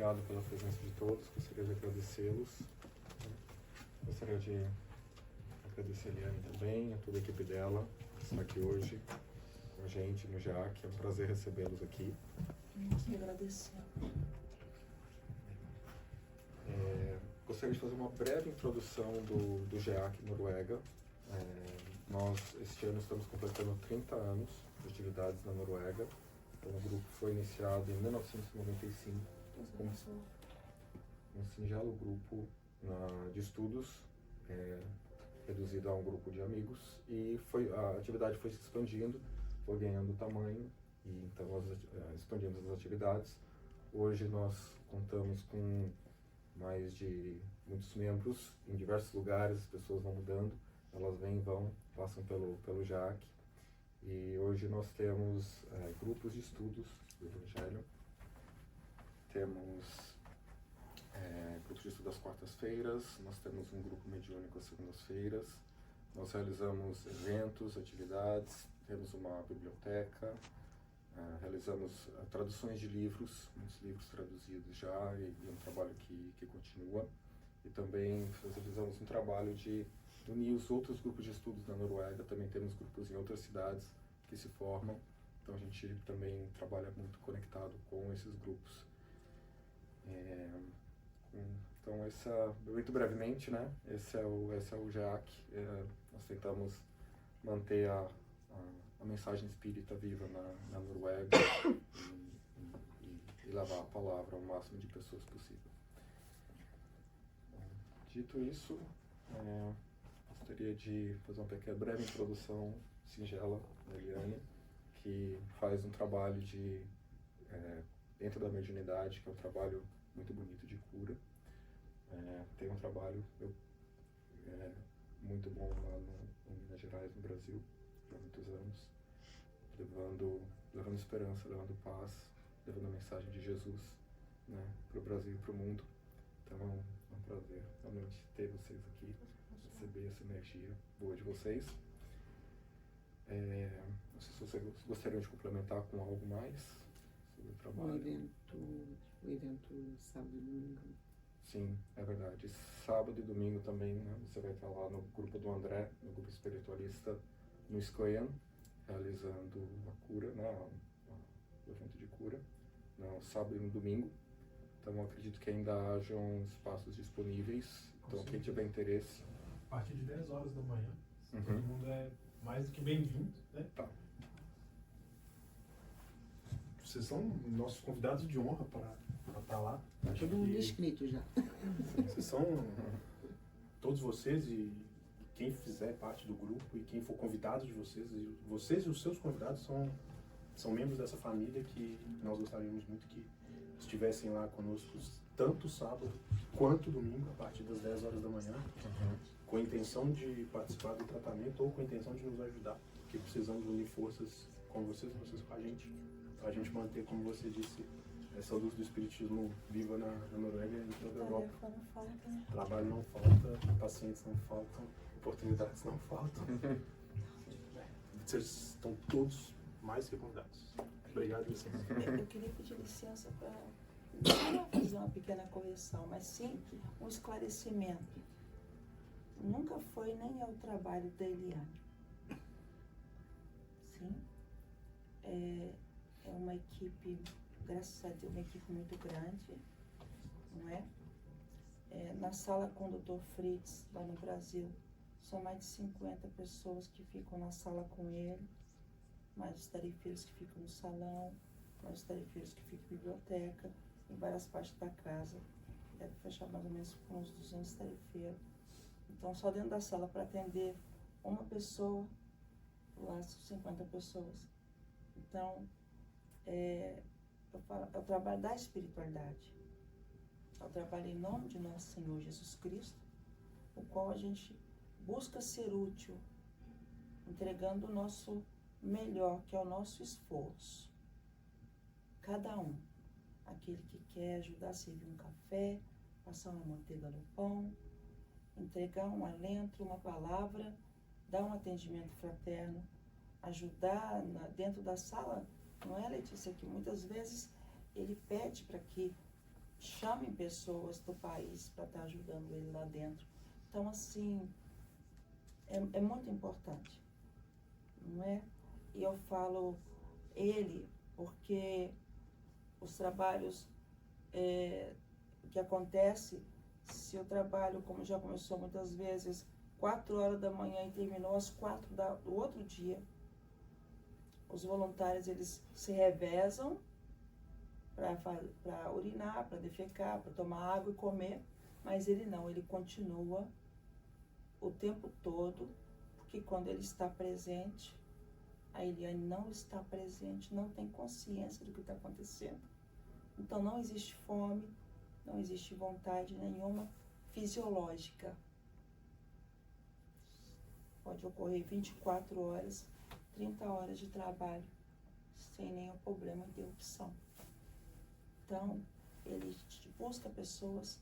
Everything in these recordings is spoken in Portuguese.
obrigado pela presença de todos, gostaria de agradecê-los. Gostaria de agradecer a Eliane também, a toda a equipe dela, que está aqui hoje com a gente no GEAC. É um prazer recebê-los aqui. Nós que agradecemos. Gostaria de fazer uma breve introdução do GEAC Noruega. Nós, este ano, estamos completando 30 anos de atividades na Noruega. Então, o grupo foi iniciado em 1995 como um singelo grupo de estudos, reduzido a um grupo de amigos, e a atividade foi se expandindo, foi ganhando tamanho, e então nós expandimos as atividades. Hoje nós contamos com mais de muitos membros em diversos lugares, as pessoas vão mudando, elas vêm e vão, passam pelo GEAC, e hoje nós temos grupos de estudos do Evangelho, temos grupos de estudo às quartas-feiras, nós temos um grupo mediúnico às segundas-feiras, nós realizamos eventos, atividades, temos uma biblioteca, realizamos traduções de livros, muitos livros traduzidos já, e é um trabalho que continua. E também realizamos um trabalho de unir os outros grupos de estudos da Noruega, também temos grupos em outras cidades que se formam, então a gente também trabalha muito conectado com esses grupos. Então, muito brevemente, né? Esse é o GEAC. Nós tentamos manter a mensagem espírita viva na Noruega e levar a palavra ao máximo de pessoas possível. Dito isso, gostaria de fazer uma pequena breve introdução singela da Eliane, que faz um trabalho dentro da mediunidade, que é um trabalho muito bonito de cura. Tem um trabalho muito bom lá em Minas Gerais, no Brasil, há muitos anos, levando esperança, levando paz, levando a mensagem de Jesus, né, para o Brasil e para o mundo. Então é um prazer realmente ter vocês aqui, receber essa energia boa de vocês. Não sei se vocês gostariam de complementar com algo mais sobre o trabalho. O evento sábado e domingo. Sim, é verdade. Sábado e domingo também, né, você vai estar lá no grupo do André, no grupo espiritualista, no Skøyen, realizando a cura, né, o evento de cura, no sábado e no domingo. Então, eu acredito que ainda hajam espaços disponíveis. Então, quem tiver interesse... A partir de 10 horas da manhã, Uhum. Todo mundo é mais do que bem-vindo, né? Tá. Vocês são nossos convidados de honra para estar lá. Acho Todo mundo que inscrito já. vocês são, todos vocês e quem fizer parte do grupo e quem for convidado de vocês, e vocês e os seus convidados são membros dessa família que nós gostaríamos muito que estivessem lá conosco tanto sábado quanto domingo, a partir das 10 horas da manhã, com a intenção de participar do tratamento ou com a intenção de nos ajudar, porque precisamos unir forças com vocês com a gente, para a gente manter, como você disse, essa luz do espiritismo viva na Noruega e em toda a Europa. Tarefa não falta, né? Trabalho não falta, pacientes não faltam, oportunidades não faltam. Vocês estão todos mais que convidados. Obrigado, licença. Eu queria pedir licença para não fazer uma pequena correção, mas sim um esclarecimento. Nunca foi nem é o trabalho da Eliane. Sim? É uma equipe, graças a Deus, uma equipe muito grande, não é? Na sala com o Dr. Fritz, lá no Brasil, são mais de 50 pessoas que ficam na sala com ele, mais os tarefeiros que ficam no salão, mais os tarefeiros que ficam na biblioteca, em várias partes da casa. Deve fechar mais ou menos com uns 200 tarefeiros. Então, só dentro da sala para atender uma pessoa, lá são 50 pessoas. Então, é o trabalho da espiritualidade. É o trabalho em nome de nosso Senhor Jesus Cristo, o qual a gente busca ser útil, entregando o nosso melhor, que é o nosso esforço. Cada um, aquele que quer ajudar a servir um café, passar uma manteiga no pão, entregar um alento, uma palavra, dar um atendimento fraterno, ajudar dentro da sala, não é, Letícia, que muitas vezes ele pede para que chamem pessoas do país para estar ajudando ele lá dentro. Então, assim, é muito importante, não é? E eu falo ele porque os trabalhos que acontecem, se o trabalho, como já começou muitas vezes, 4 horas da manhã e terminou às 4 do outro dia, os voluntários, eles se revezam para urinar, para defecar, para tomar água e comer, mas ele não, ele continua o tempo todo, porque quando ele está presente, a Eliane não está presente, não tem consciência do que está acontecendo. Então não existe fome, não existe vontade nenhuma fisiológica. Pode ocorrer 24 horas, 30 horas de trabalho, sem nenhum problema de interrupção. Então, ele busca pessoas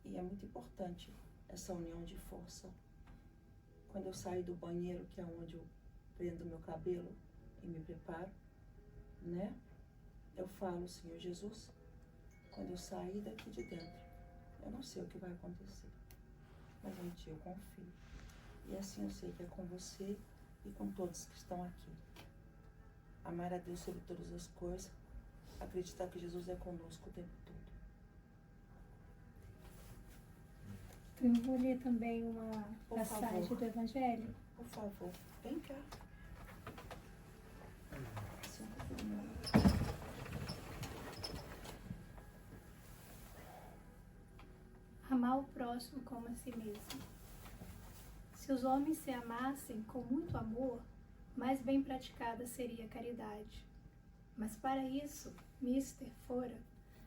e é muito importante essa união de força. Quando eu saio do banheiro, que é onde eu prendo meu cabelo e me preparo, né? Eu falo, Senhor Jesus, quando eu sair daqui de dentro, eu não sei o que vai acontecer, mas em Ti eu confio. E assim eu sei que é com você e com todos que estão aqui. Amar a Deus sobre todas as coisas, acreditar que Jesus é conosco o tempo todo. Eu vou ler também uma Por passagem favor. do Evangelho. Por favor, vem cá. Senta aqui do meu lado. Amar o próximo como a si mesmo. Se os homens se amassem com muito amor, mais bem praticada seria a caridade. Mas para isso, mister, fora,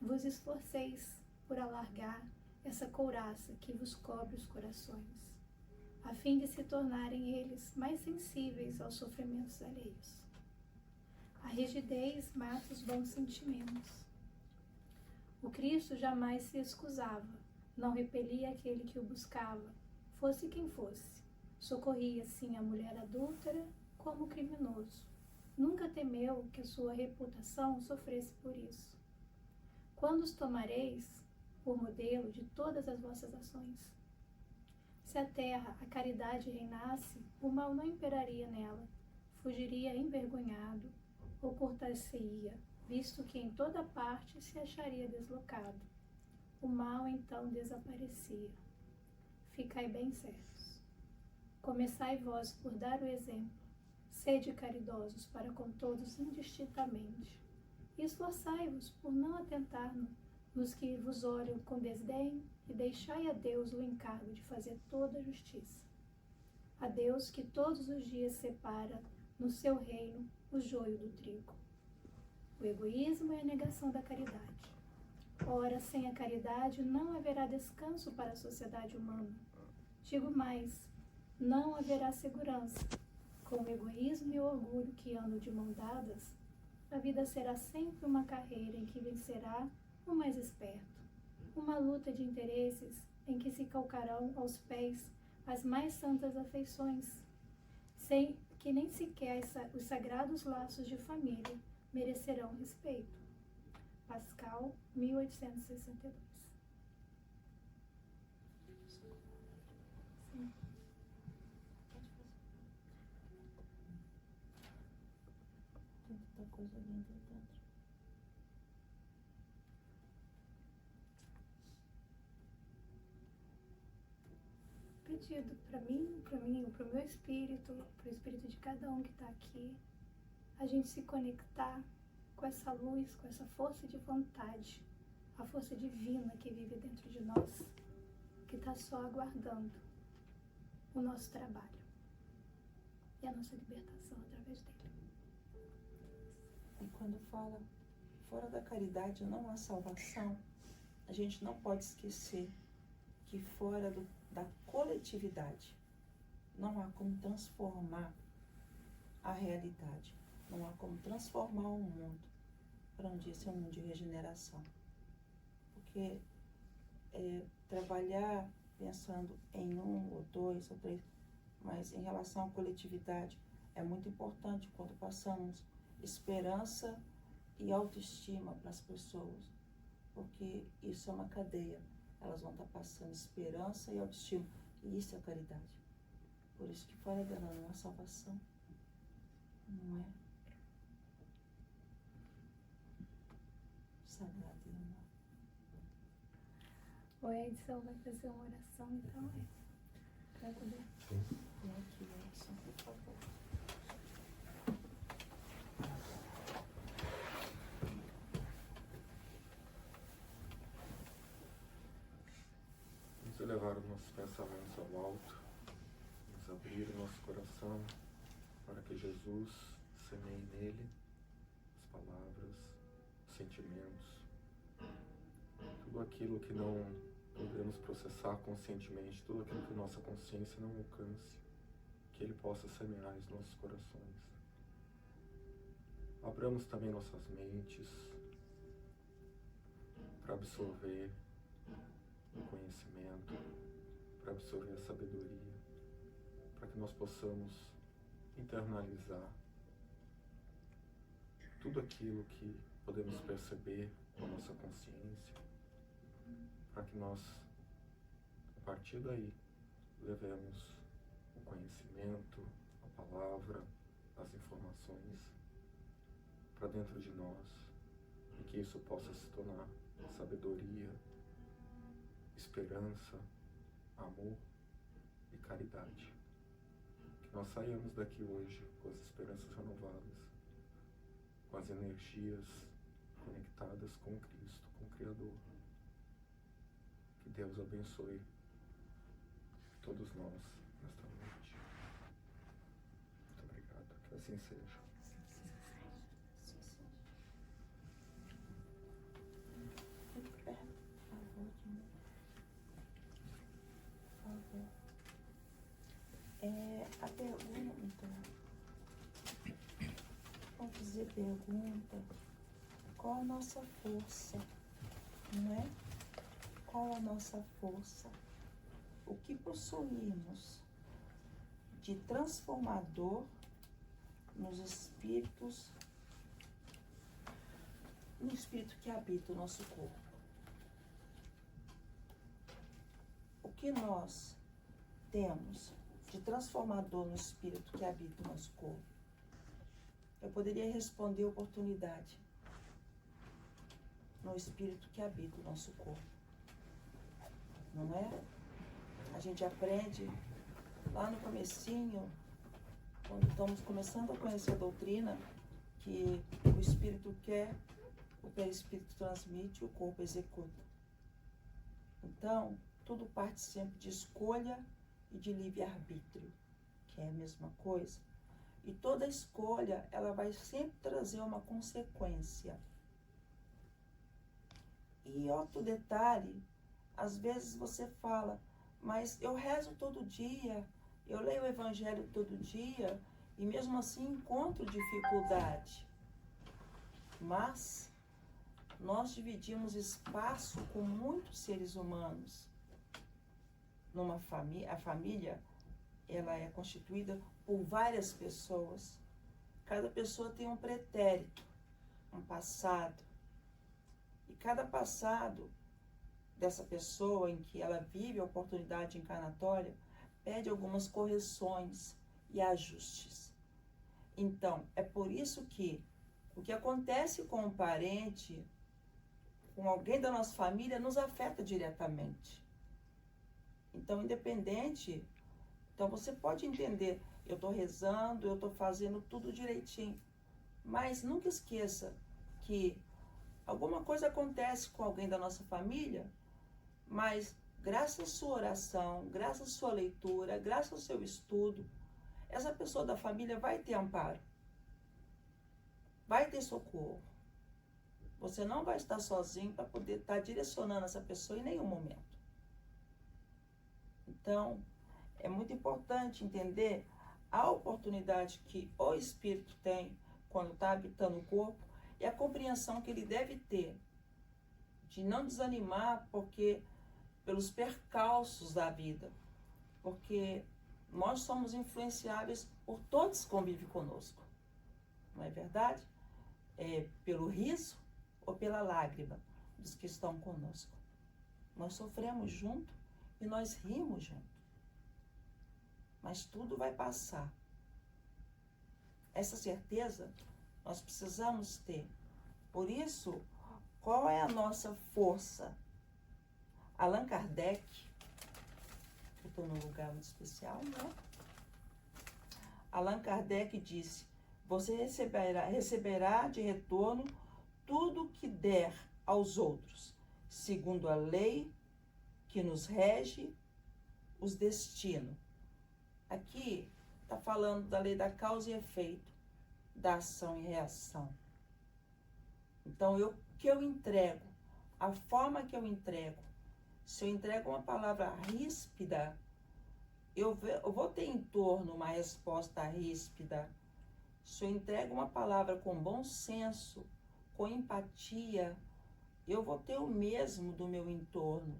vos esforceis por alargar essa couraça que vos cobre os corações, a fim de se tornarem eles mais sensíveis aos sofrimentos alheios. A rigidez mata os bons sentimentos. O Cristo jamais se excusava, não repelia aquele que o buscava, fosse quem fosse. Socorria sim a mulher adúltera como o criminoso. Nunca temeu que a sua reputação sofresse por isso. Quando os tomareis por modelo de todas as vossas ações? Se a terra, a caridade reinasse, o mal não imperaria nela, fugiria envergonhado, ocultar-se-ia, visto que em toda parte se acharia deslocado. O mal então desaparecia. Ficai bem certos. Começai vós por dar o exemplo. Sede caridosos para com todos indistintamente. E esforçai-vos por não atentar nos que vos olham com desdém e deixai a Deus o encargo de fazer toda a justiça. A Deus que todos os dias separa no seu reino o joio do trigo. O egoísmo é a negação da caridade. Ora, sem a caridade não haverá descanso para a sociedade humana. Digo mais, não haverá segurança. Com o egoísmo e o orgulho que andam de mão dadas, a vida será sempre uma carreira em que vencerá o mais esperto, uma luta de interesses em que se calcarão aos pés as mais santas afeições, sem que nem sequer os sagrados laços de família merecerão respeito. Pascal, 1862. Sim. Tem tanta coisa linda dentro. Pedido para mim, para o meu espírito, para o espírito de cada um que está aqui, a gente se conectar com essa luz, com essa força de vontade, a força divina que vive dentro de nós, que está só aguardando o nosso trabalho e a nossa libertação através dele. E quando fala fora da caridade não há salvação, a gente não pode esquecer que fora da coletividade não há como transformar a realidade, não há como transformar o mundo para um dia ser um mundo de regeneração. Porque trabalhar pensando em 1 ou 2 ou 3, mas em relação à coletividade é muito importante quando passamos esperança e autoestima para as pessoas. porque isso é uma cadeia. Elas vão estar passando esperança e autoestima. E isso é caridade. Por isso que fora dela não há salvação. Não é? Sagrado e amor. Ou a edição vai fazer uma oração, então vai poder. Sim. Vem aqui, Edson, por favor. Vamos elevar os nossos pensamentos ao alto, vamos abrir o nosso coração para que Jesus semeie nele as palavras, os sentimentos, tudo aquilo que não podemos processar conscientemente, tudo aquilo que nossa consciência não alcance, que Ele possa semear os nossos corações. Abramos também nossas mentes para absorver o conhecimento, para absorver a sabedoria, para que nós possamos internalizar tudo aquilo que podemos perceber com a nossa consciência, para que nós, a partir daí, levemos o conhecimento, a palavra, as informações para dentro de nós e que isso possa se tornar sabedoria, esperança, amor e caridade. Que nós saiamos daqui hoje com as esperanças renovadas, com as energias conectadas com Cristo, com o Criador. Que Deus abençoe todos nós nesta noite. Muito obrigado. Que assim seja. Fique perto, por favor, de mim. Por favor. A pergunta, vamos dizer pergunta, qual a nossa força, não é? Qual a nossa força? O que possuímos de transformador nos espíritos, no espírito que habita o nosso corpo? O que nós temos de transformador no espírito que habita o nosso corpo? Eu poderia responder oportunidade no espírito que habita o nosso corpo. Não é? A gente aprende lá no comecinho, quando estamos começando a conhecer a doutrina, que o espírito quer, o perispírito transmite, o corpo executa. Então, tudo parte sempre de escolha e de livre-arbítrio, que é a mesma coisa. E toda escolha, ela vai sempre trazer uma consequência. E outro detalhe, às vezes você fala, mas eu rezo todo dia, eu leio o Evangelho todo dia, e mesmo assim encontro dificuldade. Mas nós dividimos espaço com muitos seres humanos. Numa família, a família, ela é constituída por várias pessoas. Cada pessoa tem um pretérito, um passado. E cada passado dessa pessoa em que ela vive a oportunidade encarnatória pede algumas correções e ajustes. Então, é por isso que o que acontece com um parente, com alguém da nossa família, nos afeta diretamente. Então, independente, então você pode entender, eu estou rezando, eu estou fazendo tudo direitinho, mas nunca esqueça que alguma coisa acontece com alguém da nossa família, mas graças à sua oração, graças à sua leitura, graças ao seu estudo, essa pessoa da família vai ter amparo, vai ter socorro. Você não vai estar sozinho para poder estar direcionando essa pessoa em nenhum momento. Então, é muito importante entender a oportunidade que o espírito tem quando está habitando o corpo e a compreensão que ele deve ter de não desanimar pelos percalços da vida, porque nós somos influenciáveis por todos que convivem conosco, não é verdade? Pelo riso ou pela lágrima, dos que estão conosco. Nós sofremos junto e nós rimos junto. Mas tudo vai passar. Essa certeza nós precisamos ter. Por isso, qual é a nossa força? Allan Kardec, eu estou num lugar muito especial, né? Allan Kardec disse: você receberá de retorno tudo que der aos outros, segundo a lei que nos rege os destinos. Aqui está falando da lei da causa e efeito, da ação e reação. Então, o que eu entrego, a forma que eu entrego, se eu entrego uma palavra ríspida, eu vou ter em torno uma resposta ríspida. Se eu entrego uma palavra com bom senso, com empatia, eu vou ter o mesmo do meu entorno.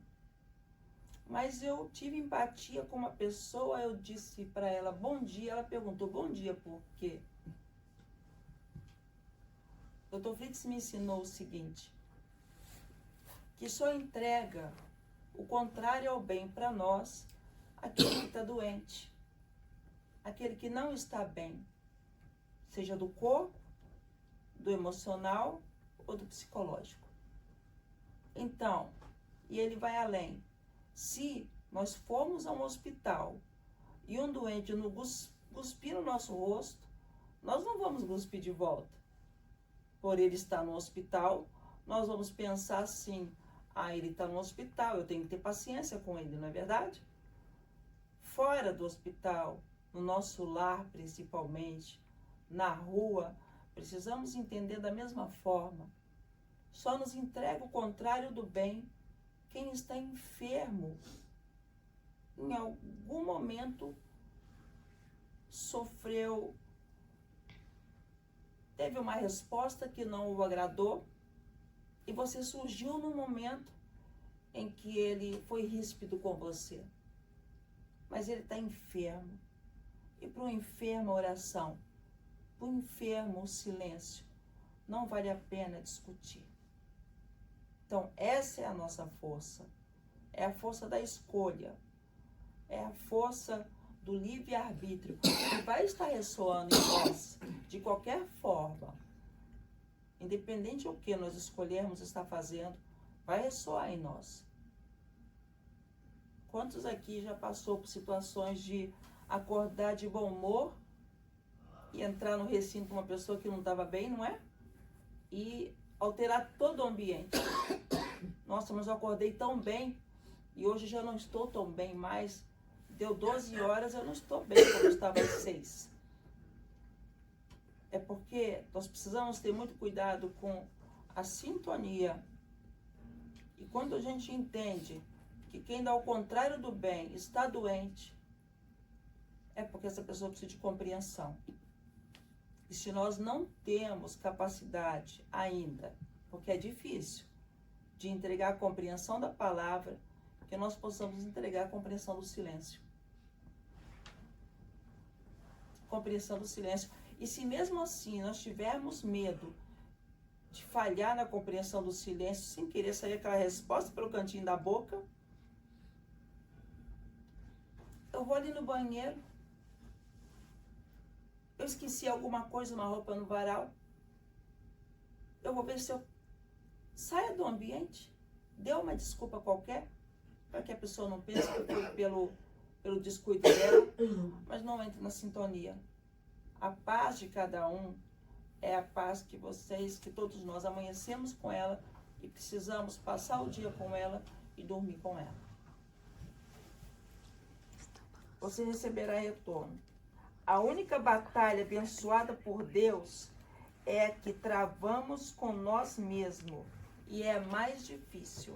Mas eu tive empatia com uma pessoa, eu disse para ela, bom dia, ela perguntou, bom dia por quê? O Dr. Fritz me ensinou o seguinte, que só entrega o contrário ao bem para nós, aquele que está doente, aquele que não está bem, seja do corpo, do emocional ou do psicológico. Então, e ele vai além. Se nós formos a um hospital e um doente nos cuspir no nosso rosto, nós não vamos cuspir de volta. Por ele estar no hospital, nós vamos pensar assim, ele está no hospital, eu tenho que ter paciência com ele, não é verdade? Fora do hospital, no nosso lar principalmente, na rua, precisamos entender da mesma forma. Só nos entrega o contrário do bem quem está enfermo. Em algum momento sofreu, teve uma resposta que não o agradou, e você surgiu num momento em que ele foi ríspido com você. Mas ele está enfermo. E para o enfermo a oração, para o enfermo o silêncio. Não vale a pena discutir. Então, essa é a nossa força. É a força da escolha. É a força do livre-arbítrio, que vai estar ressoando em nós, de qualquer forma. Independente do que nós escolhermos estar fazendo, vai ressoar em nós. Quantos aqui já passou por situações de acordar de bom humor e entrar no recinto com uma pessoa que não estava bem, não é? E alterar todo o ambiente. Nossa, mas eu acordei tão bem e hoje já não estou tão bem mais. Deu 12 horas, eu não estou bem como eu estava às 6. É porque nós precisamos ter muito cuidado com a sintonia. E quando a gente entende que quem dá o contrário do bem está doente, é porque essa pessoa precisa de compreensão. E se nós não temos capacidade ainda, porque é difícil, de entregar a compreensão da palavra, que nós possamos entregar a compreensão do silêncio. Compreensão do silêncio. E se mesmo assim nós tivermos medo de falhar na compreensão do silêncio, sem querer sair aquela resposta pelo cantinho da boca, eu vou ali no banheiro, eu esqueci alguma coisa, uma roupa no varal, eu vou ver se eu saio do ambiente, dê uma desculpa qualquer, para que a pessoa não pense que foi pelo descuido dela, mas não entre na sintonia. A paz de cada um é a paz que todos nós amanhecemos com ela e precisamos passar o dia com ela e dormir com ela. Você receberá retorno. A única batalha abençoada por Deus é a que travamos com nós mesmos e é mais difícil.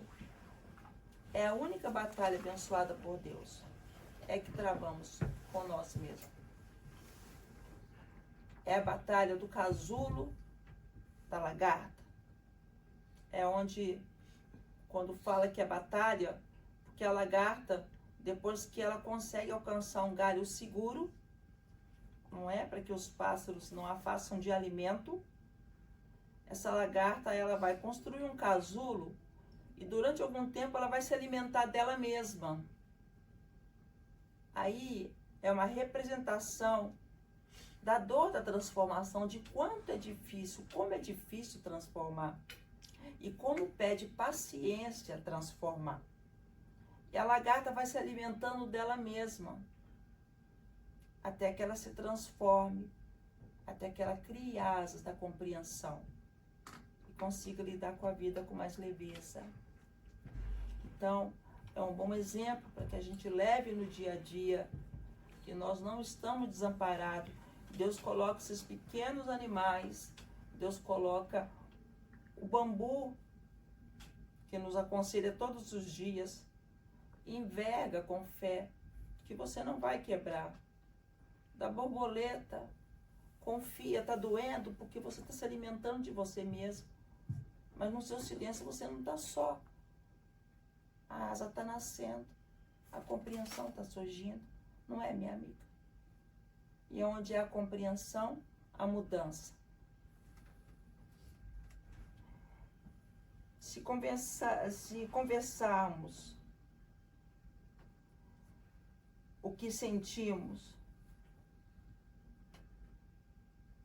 É a única batalha abençoada por Deus. É que travamos com nós mesmos. É a batalha do casulo, da lagarta. É onde, quando fala que é batalha, porque a lagarta, depois que ela consegue alcançar um galho seguro, não é? Para que os pássaros não a façam de alimento, essa lagarta, ela vai construir um casulo E durante algum tempo ela vai se alimentar dela mesma. Aí é uma representação da dor da transformação, de quanto é difícil, como é difícil transformar. E como pede paciência transformar. E a lagarta vai se alimentando dela mesma, até que ela se transforme, até que ela crie asas da compreensão e consiga lidar com a vida com mais leveza. Então, é um bom exemplo para que a gente leve no dia a dia que nós não estamos desamparados. Deus coloca esses pequenos animais, Deus coloca o bambu, que nos aconselha todos os dias, e enverga com fé que você não vai quebrar. Da borboleta, confia, está doendo porque você está se alimentando de você mesmo, mas no seu silêncio você não está só. A asa está nascendo, a compreensão está surgindo, não é, minha amiga? E onde é a compreensão, a mudança. Se conversarmos o que sentimos,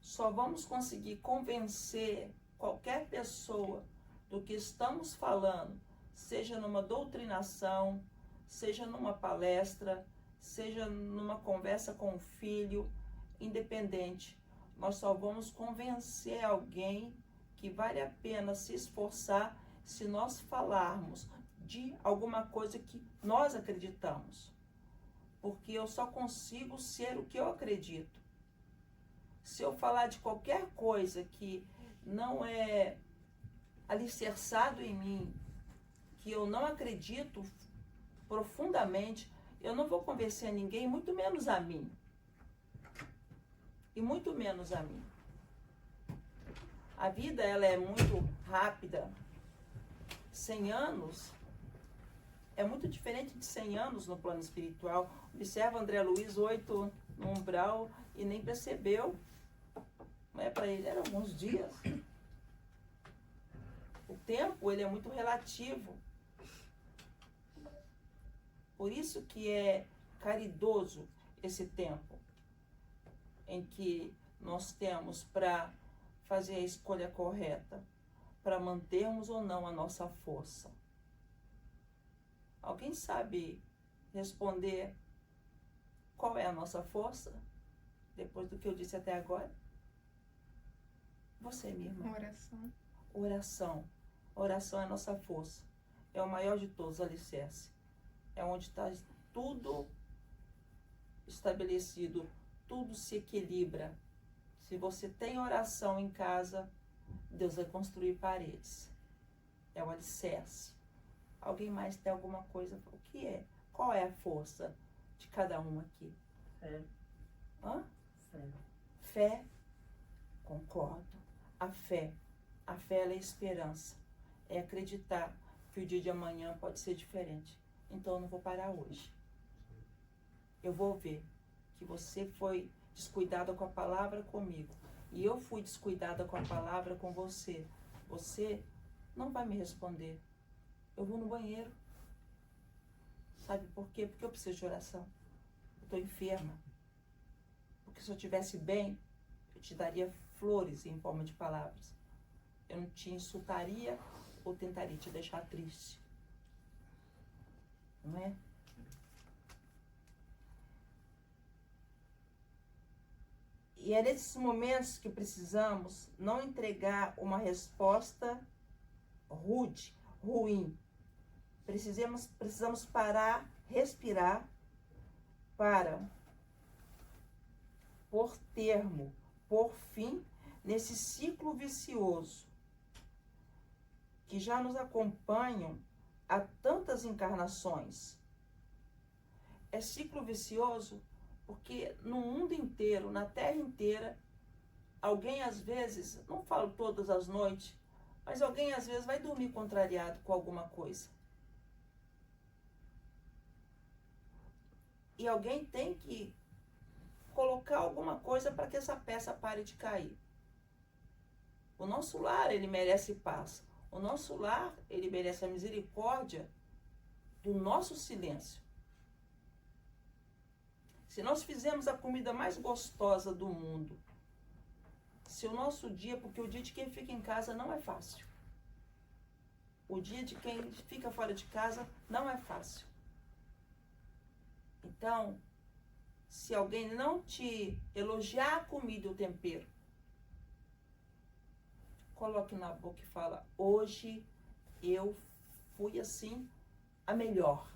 só vamos conseguir convencer qualquer pessoa do que estamos falando, seja numa doutrinação, seja numa palestra, seja numa conversa com um filho, independente. Nós só vamos convencer alguém que vale a pena se esforçar se nós falarmos de alguma coisa que nós acreditamos. Porque eu só consigo ser o que eu acredito. Se eu falar de qualquer coisa que não é alicerçado em mim, que eu não acredito profundamente, eu não vou convencer ninguém, muito menos a mim. E muito menos a mim. A vida, ela é muito rápida. 100 anos é muito diferente de 100 anos no plano espiritual. Observa André Luiz, 8 no umbral, e nem percebeu. Para ele eram alguns dias. O tempo, ele é muito relativo. Por isso que é caridoso esse tempo em que nós temos para fazer a escolha correta, para mantermos ou não a nossa força. Alguém sabe responder qual é a nossa força? Depois do que eu disse até agora? Você, minha irmã. Oração. Oração. Oração é a nossa força. É o maior de todos, alicerce. É onde está tudo estabelecido, tudo se equilibra. Se você tem oração em casa, Deus vai construir paredes. É o alicerce. Alguém mais tem alguma coisa? O que é? Qual é a força de cada um aqui? Fé. Hã? Fé. Fé? Concordo. A fé ela é esperança. É acreditar que o dia de amanhã pode ser diferente. Então eu não vou parar hoje. Eu vou ver que você foi descuidada com a palavra comigo. E eu fui descuidada com a palavra com você. Você não vai me responder. Eu vou no banheiro. Sabe por quê? Porque eu preciso de oração. Eu estou enferma. Porque se eu estivesse bem, eu te daria flores em forma de palavras. Eu não te insultaria ou tentaria te deixar triste. Não é? E é nesses momentos que precisamos não entregar uma resposta rude, ruim. Precisamos parar, respirar, para pôr termo, pôr fim nesse ciclo vicioso que já nos acompanham há tantas encarnações. É ciclo vicioso porque no mundo inteiro, na Terra inteira, alguém às vezes, não falo todas as noites, mas alguém às vezes vai dormir contrariado com alguma coisa. E alguém tem que colocar alguma coisa para que essa peça pare de cair. O nosso lar, ele merece paz. O nosso lar, ele merece a misericórdia do nosso silêncio. Se nós fizermos a comida mais gostosa do mundo, se o nosso dia, porque o dia de quem fica em casa não é fácil. O dia de quem fica fora de casa não é fácil. Então, se alguém não te elogiar a comida e o tempero, coloque na boca e fala: hoje eu fui assim a melhor.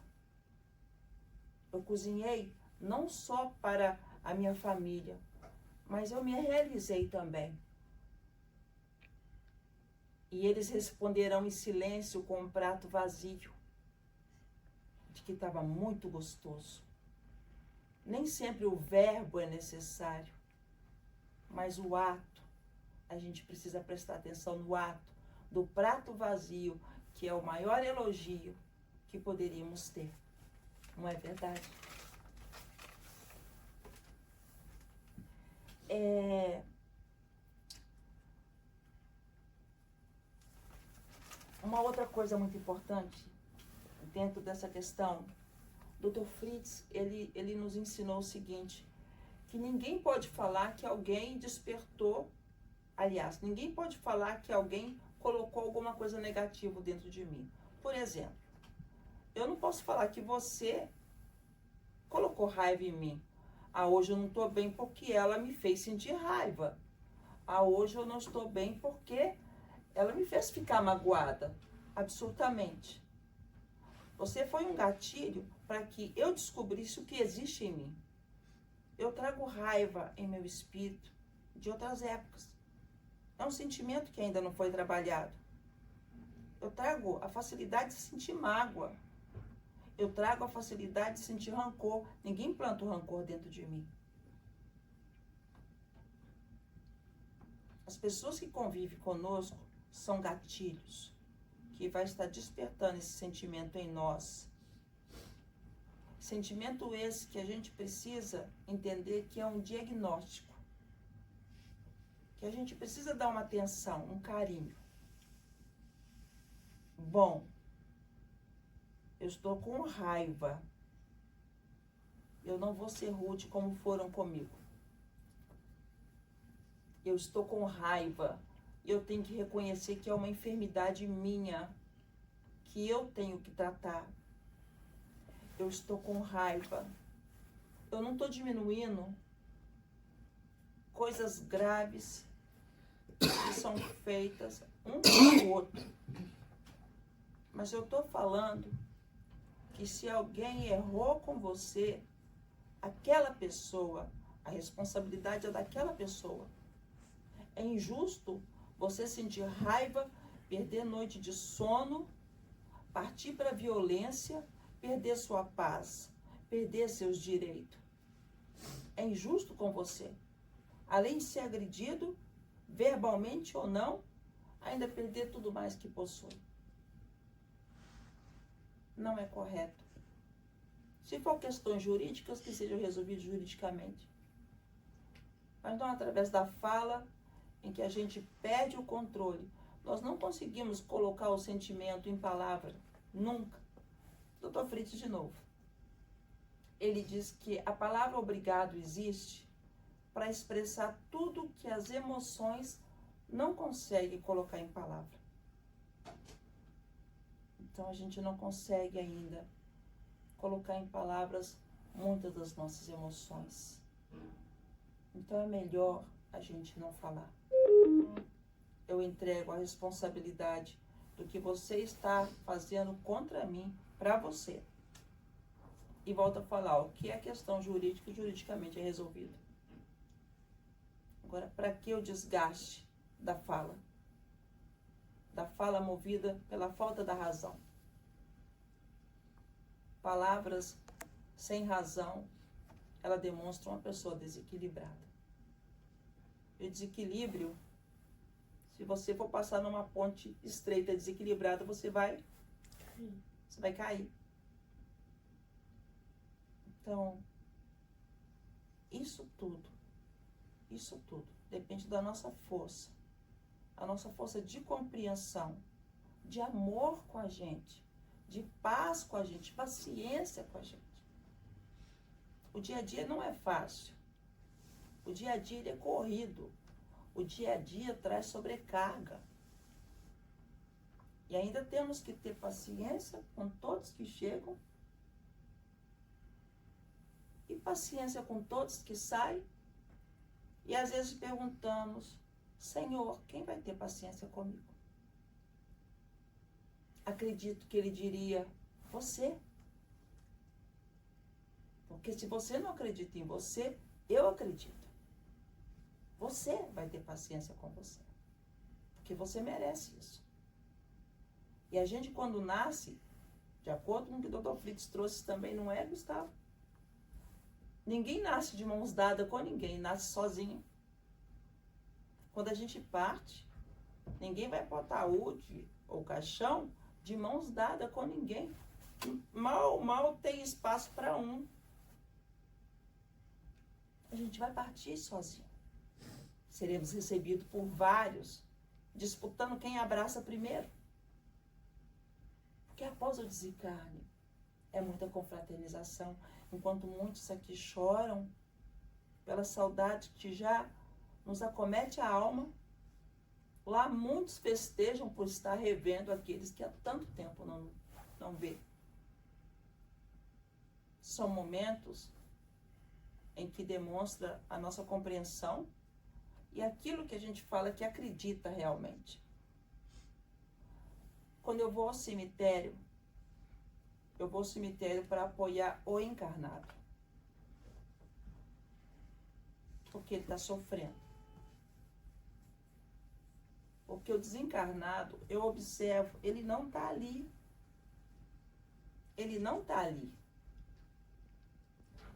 Eu cozinhei não só para a minha família, mas eu me realizei também. E eles responderão em silêncio com um prato vazio, de que estava muito gostoso. Nem sempre o verbo é necessário, mas o ato, a gente precisa prestar atenção no ato do prato vazio, que é o maior elogio que poderíamos ter. Não é verdade? Uma outra coisa muito importante dentro dessa questão, Dr. Fritz, ele nos ensinou o seguinte, que ninguém pode falar que alguém despertou, aliás, ninguém pode falar que alguém colocou alguma coisa negativa dentro de mim. Por exemplo, eu não posso falar que você colocou raiva em mim. Ah, hoje eu não estou bem porque ela me fez sentir raiva. Ah, hoje eu não estou bem porque ela me fez ficar magoada. Absolutamente. Você foi um gatilho para que eu descobrisse o que existe em mim. Eu trago raiva em meu espírito de outras épocas. É um sentimento que ainda não foi trabalhado. Eu trago a facilidade de sentir mágoa. Eu trago a facilidade de sentir rancor. Ninguém planta o rancor dentro de mim. As pessoas que convivem conosco são gatilhos que vai estar despertando esse sentimento em nós. Sentimento esse que a gente precisa entender que é um diagnóstico. Que a gente precisa dar uma atenção, um carinho. Bom, eu estou com raiva. Eu não vou ser rude como foram comigo. Eu estou com raiva. Eu tenho que reconhecer que é uma enfermidade minha, que eu tenho que tratar. Eu estou com raiva. Eu não estou diminuindo coisas graves que são feitas um com o outro. Mas eu estou falando que se alguém errou com você, aquela pessoa, a responsabilidade é daquela pessoa. É injusto você sentir raiva, perder noite de sono, partir para a violência, perder sua paz, perder seus direitos. É injusto com você. Além de ser agredido, verbalmente ou não, ainda perder tudo mais que possui. Não é correto. Se for questões jurídicas, que sejam resolvidas juridicamente. Mas não através da fala, em que a gente perde o controle. Nós não conseguimos colocar o sentimento em palavra, nunca. Dr. Fritz, de novo. Ele diz que a palavra obrigado existe para expressar tudo que as emoções não conseguem colocar em palavra. Então a gente não consegue ainda colocar em palavras muitas das nossas emoções. Então é melhor a gente não falar. Eu entrego a responsabilidade do que você está fazendo contra mim para você. E volto a falar, o que é questão jurídica, juridicamente é resolvido. Agora, para que o desgaste da fala? Da fala movida pela falta da razão. Palavras sem razão, ela demonstra uma pessoa desequilibrada. E desequilíbrio, se você for passar numa ponte estreita, desequilibrada, você vai cair. Então, isso tudo depende da nossa força. A nossa força de compreensão, de amor com a gente, de paz com a gente, de paciência com a gente. O dia a dia não é fácil. O dia a dia ele é corrido. O dia a dia traz sobrecarga. E ainda temos que ter paciência com todos que chegam e paciência com todos que saem. E às vezes perguntamos, Senhor, quem vai ter paciência comigo? Acredito que ele diria, você. Porque se você não acredita em você, eu acredito. Você vai ter paciência com você. Porque você merece isso. E a gente, quando nasce, de acordo com o que o Dr. Fritz trouxe também, não é, Gustavo? Ninguém nasce de mãos dadas com ninguém, nasce sozinho. Quando a gente parte, ninguém vai para o ataúde ou caixão de mãos dadas com ninguém. Mal tem espaço para um. A gente vai partir sozinho. Seremos recebidos por vários, disputando quem abraça primeiro. Porque após o desencarne, é muita confraternização. Enquanto muitos aqui choram pela saudade que já nos acomete a alma, lá muitos festejam por estar revendo aqueles que há tanto tempo não vê. São momentos em que demonstra a nossa compreensão e aquilo que a gente fala que acredita realmente. Quando eu vou ao cemitério para apoiar o encarnado. Porque ele está sofrendo. Porque o desencarnado, eu observo, ele não está ali. Ele não está ali.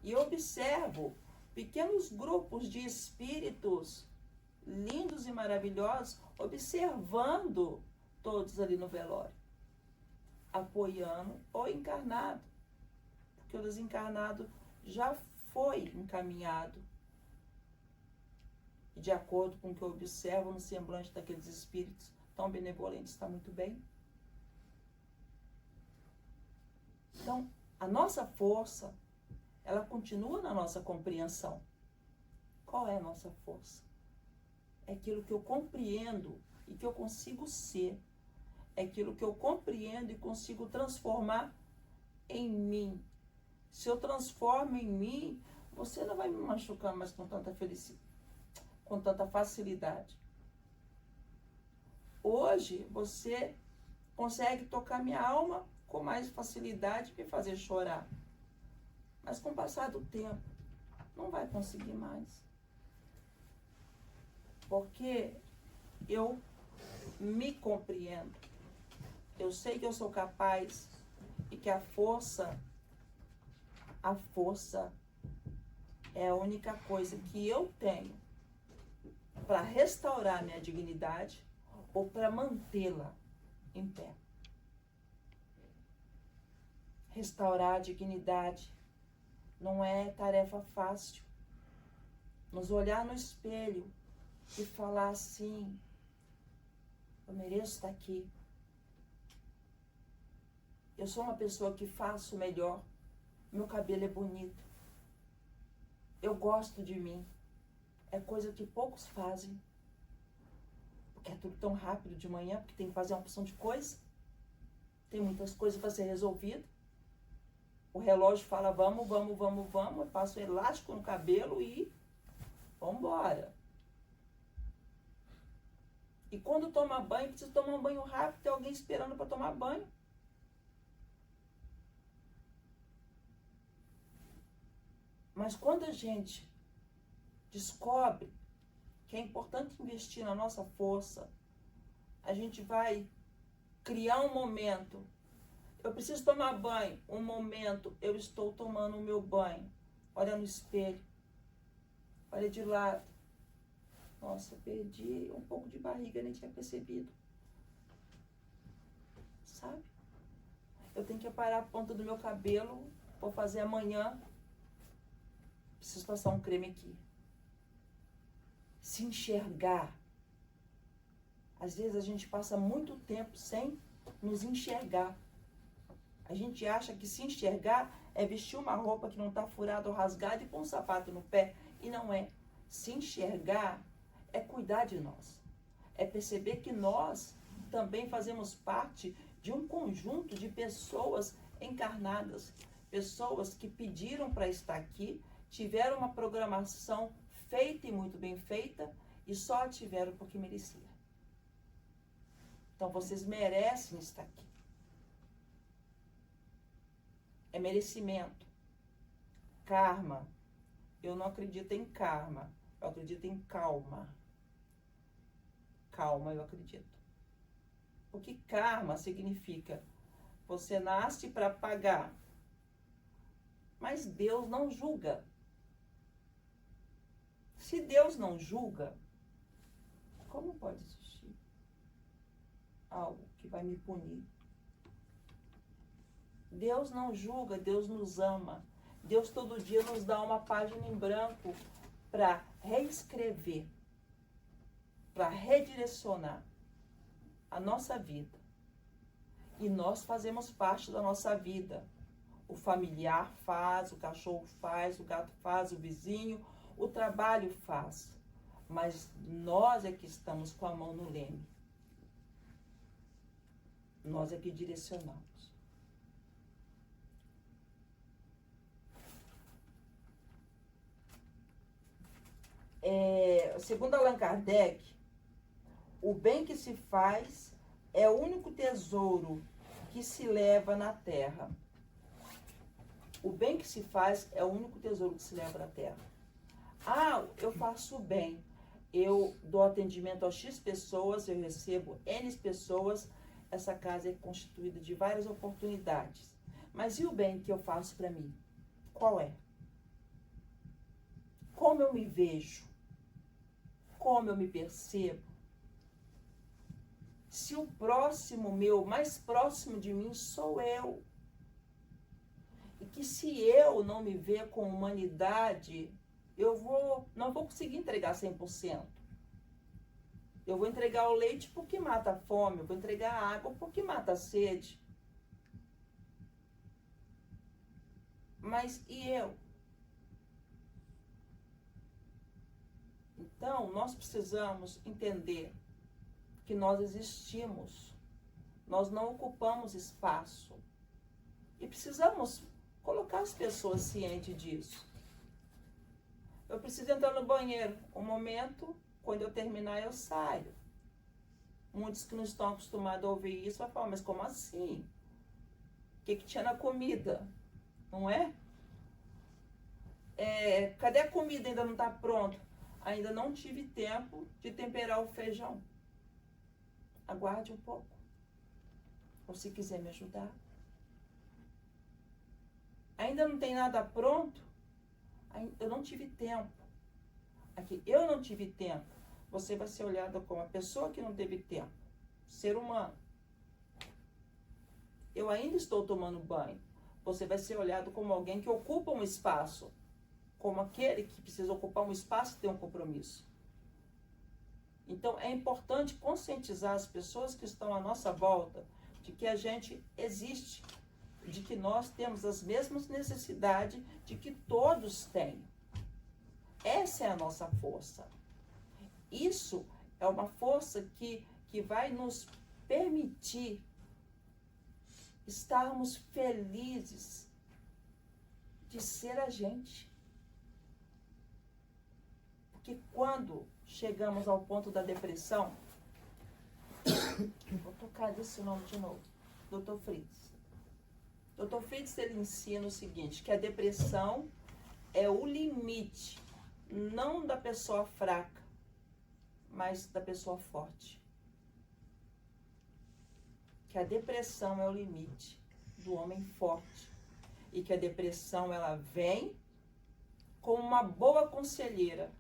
E eu observo pequenos grupos de espíritos lindos e maravilhosos, observando todos ali no velório, apoiando o encarnado, porque o desencarnado já foi encaminhado. E de acordo com o que eu observo no semblante daqueles espíritos tão benevolentes, está muito bem. Então, a nossa força, ela continua na nossa compreensão. Qual é a nossa força? É aquilo que eu compreendo e que eu consigo ser. É aquilo que eu compreendo e consigo transformar em mim. Se eu transformo em mim, você não vai me machucar mais com tanta felicidade, com tanta facilidade. Hoje, você consegue tocar minha alma com mais facilidade e me fazer chorar. Mas com o passar do tempo, não vai conseguir mais. Porque eu me compreendo. Eu sei que eu sou capaz e que a força é a única coisa que eu tenho para restaurar minha dignidade ou para mantê-la em pé. Restaurar a dignidade não é tarefa fácil. Nos olhar no espelho e falar assim, eu mereço estar aqui. Eu sou uma pessoa que faço melhor. Meu cabelo é bonito. Eu gosto de mim. É coisa que poucos fazem. Porque é tudo tão rápido de manhã, porque tem que fazer uma porção de coisa. Tem muitas coisas para ser resolvidas. O relógio fala, vamos. Eu passo elástico no cabelo e vamos embora. E quando toma banho, precisa tomar um banho rápido, tem alguém esperando para tomar banho. Mas quando a gente descobre que é importante investir na nossa força, a gente vai criar um momento. Eu preciso tomar banho. Um momento, eu estou tomando o meu banho. Olha no espelho. Olha de lado. Nossa, eu perdi um pouco de barriga, nem tinha percebido. Sabe? Eu tenho que aparar a ponta do meu cabelo. Vou fazer amanhã. Preciso passar um creme aqui. Se enxergar. Às vezes a gente passa muito tempo sem nos enxergar. A gente acha que se enxergar é vestir uma roupa que não está furada ou rasgada e pôr um sapato no pé. E não é. Se enxergar é cuidar de nós. É perceber que nós também fazemos parte de um conjunto de pessoas encarnadas. Pessoas que pediram para estar aqui, tiveram uma programação feita e muito bem feita e só a tiveram porque merecia. Então vocês merecem estar aqui. É merecimento. Karma. Eu não acredito em karma. Eu acredito em calma. Calma, eu acredito. Porque karma significa você nasce para pagar. Mas Deus não julga. Se Deus não julga, como pode existir algo que vai me punir? Deus não julga, Deus nos ama. Deus todo dia nos dá uma página em branco para reescrever, para redirecionar a nossa vida. E nós fazemos parte da nossa vida. O familiar faz, o cachorro faz, o gato faz, o vizinho, o trabalho faz. Mas nós é que estamos com a mão no leme. Nós é que direcionamos. Segundo Allan Kardec, o bem que se faz é o único tesouro que se leva na terra. O bem que se faz é o único tesouro que se leva na terra. Ah, eu faço bem. Eu dou atendimento a X pessoas, eu recebo N pessoas. Essa casa é constituída de várias oportunidades. Mas e o bem que eu faço para mim? Qual é? Como eu me vejo? Como eu me percebo? Se o próximo meu, mais próximo de mim, sou eu. E que se eu não me ver com humanidade, não vou conseguir entregar 100%. Eu vou entregar o leite porque mata a fome, eu vou entregar a água porque mata a sede. Mas e eu? Então, nós precisamos entender que nós existimos. Nós não ocupamos espaço. E precisamos colocar as pessoas cientes disso. Eu preciso entrar no banheiro. Um momento, quando eu terminar, eu saio. Muitos que não estão acostumados a ouvir isso vão falar, mas como assim? O que tinha na comida? Não é? Cadê a comida? Ainda não está pronto. Ainda não tive tempo de temperar o feijão. Aguarde um pouco. Ou se quiser me ajudar. Ainda não tem nada pronto? Eu não tive tempo. Aqui, eu não tive tempo. Você vai ser olhada como a pessoa que não teve tempo. Ser humano. Eu ainda estou tomando banho. Você vai ser olhado como alguém que ocupa um espaço. Como aquele que precisa ocupar um espaço e ter um compromisso. Então, é importante conscientizar as pessoas que estão à nossa volta de que a gente existe, de que nós temos as mesmas necessidades de que todos têm. Essa é a nossa força. Isso é uma força que vai nos permitir estarmos felizes de ser a gente. Porque quando chegamos ao ponto da depressão, vou tocar desse nome de novo, Dr. Fritz. Dr. Fritz, ele ensina o seguinte, que a depressão é o limite, não da pessoa fraca, mas da pessoa forte. Que a depressão é o limite do homem forte. E que a depressão, ela vem como uma boa conselheira,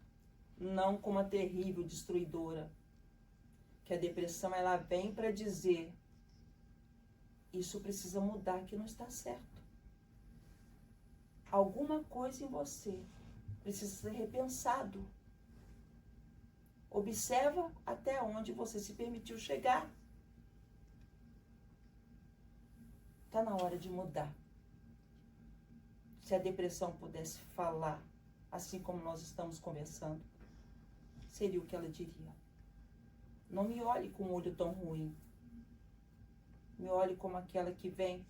não como uma terrível destruidora. Que a depressão, ela vem para dizer, isso precisa mudar, que não está certo. Alguma coisa em você precisa ser repensado. Observa até onde você se permitiu chegar. Está na hora de mudar. Se a depressão pudesse falar, assim como nós estamos conversando, seria o que ela diria. Não me olhe com um olho tão ruim. Me olhe como aquela que vem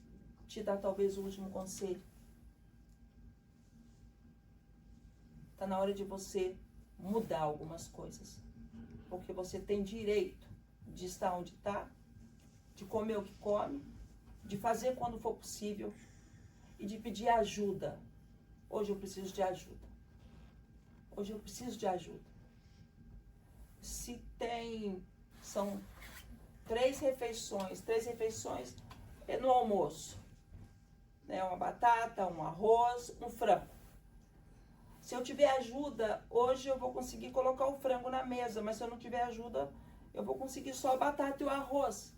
te dar talvez o último conselho. Está na hora de você mudar algumas coisas. Porque você tem direito de estar onde está, de comer o que come, de fazer quando for possível e de pedir ajuda. Hoje eu preciso de ajuda. Hoje eu preciso de ajuda. Se são 3 refeições é no almoço, né? Uma batata, um arroz, um frango. Se eu tiver ajuda, hoje eu vou conseguir colocar o frango na mesa, mas se eu não tiver ajuda, eu vou conseguir só a batata e o arroz.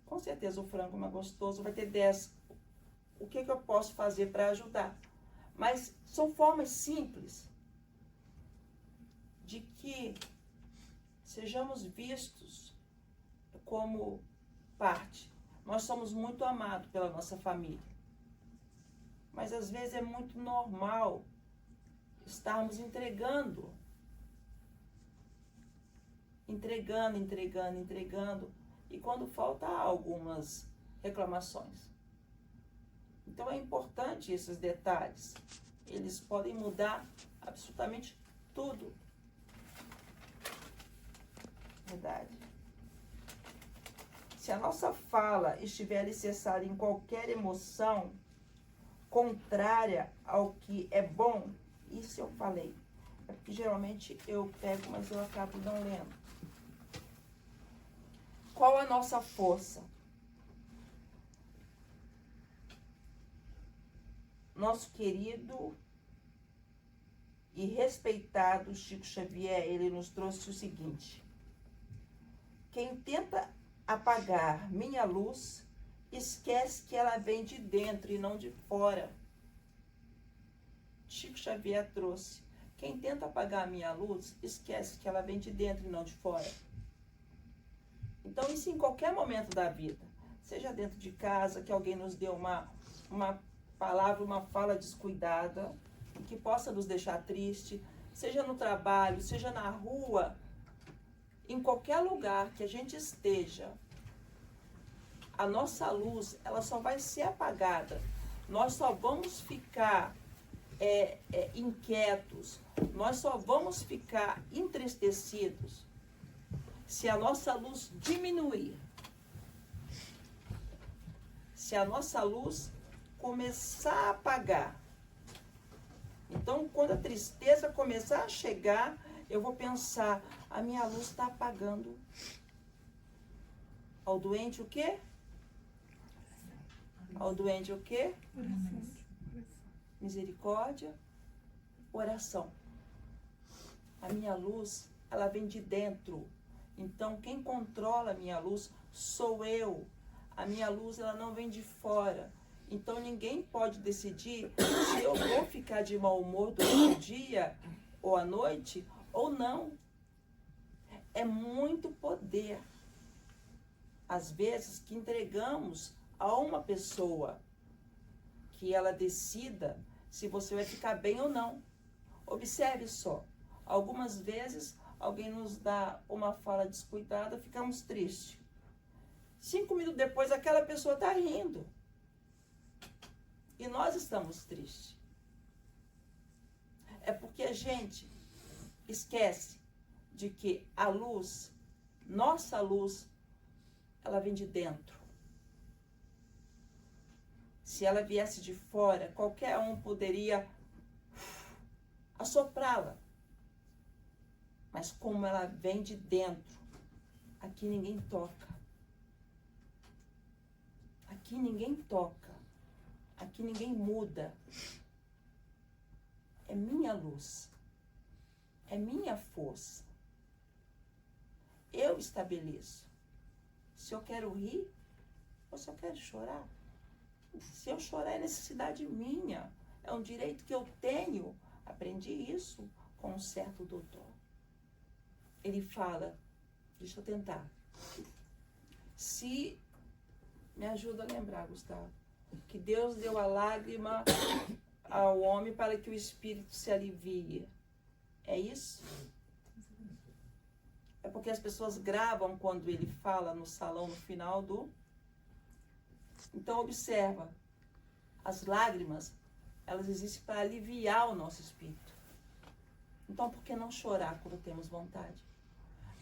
Com certeza o frango mais gostoso vai ter 10. O que eu posso fazer para ajudar? Mas são formas simples de que sejamos vistos como parte. Nós somos muito amados pela nossa família. Mas às vezes é muito normal estarmos entregando. E quando falta algumas reclamações. Então é importante esses detalhes. Eles podem mudar absolutamente tudo. Verdade. Se a nossa fala estiver alicerçada em qualquer emoção contrária ao que é bom, isso eu falei. É porque geralmente eu pego, mas eu acabo não lendo. Qual a nossa força? Nosso querido e respeitado Chico Xavier, ele nos trouxe o seguinte: quem tenta apagar minha luz, esquece que ela vem de dentro e não de fora. Chico Xavier trouxe: quem tenta apagar a minha luz, esquece que ela vem de dentro e não de fora. Então, isso em qualquer momento da vida, seja dentro de casa, que alguém nos deu uma palavra, uma fala descuidada, que possa nos deixar triste, seja no trabalho, seja na rua, em qualquer lugar que a gente esteja, a nossa luz, ela só vai ser apagada. Nós só vamos ficar inquietos, nós só vamos ficar entristecidos se a nossa luz diminuir. Se a nossa luz começar a apagar. Então, quando a tristeza começar a chegar, eu vou pensar, a minha luz está apagando. Ao doente o quê? Ao doente o quê? Misericórdia, oração. A minha luz, ela vem de dentro. Então, quem controla a minha luz sou eu. A minha luz, ela não vem de fora. Então, ninguém pode decidir se eu vou ficar de mau humor durante o dia, ou à noite, ou não. É muito poder, às vezes, que entregamos a uma pessoa, que ela decida se você vai ficar bem ou não. Observe só, algumas vezes alguém nos dá uma fala descuidada, ficamos tristes. 5 minutos depois, aquela pessoa está rindo. E nós estamos tristes. É porque a gente esquece de que a luz, nossa luz, ela vem de dentro. Se ela viesse de fora, qualquer um poderia assoprá-la. Mas como ela vem de dentro, aqui ninguém toca. Aqui ninguém toca. Aqui ninguém muda. É minha luz. É minha força. Eu estabeleço. Se eu quero rir ou se eu quero chorar. Se eu chorar é necessidade minha. É um direito que eu tenho. Aprendi isso com um certo doutor. Ele fala, deixa eu tentar. Se Me ajuda a lembrar, Gustavo, que Deus deu a lágrima ao homem para que o espírito se alivie. É isso? É porque as pessoas gravam quando ele fala no salão no final do... Então observa, as lágrimas, elas existem para aliviar o nosso espírito. Então por que não chorar quando temos vontade?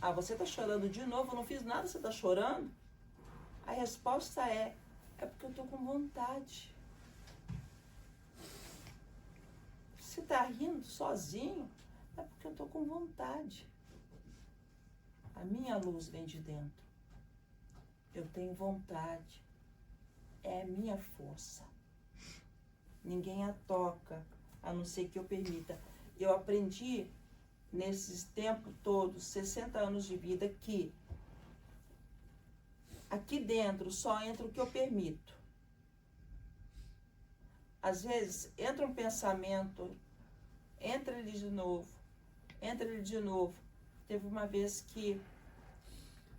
Ah, você está chorando de novo, eu não fiz nada, você está chorando? A resposta é porque eu estou com vontade. Você está rindo sozinho, é porque eu estou com vontade. A minha luz vem de dentro. Eu tenho vontade. É a minha força. Ninguém a toca, a não ser que eu permita. Eu aprendi, nesses tempos todos, 60 anos de vida, que aqui dentro só entra o que eu permito. Às vezes, entra um pensamento, entra ele de novo, entra ele de novo. Teve uma vez que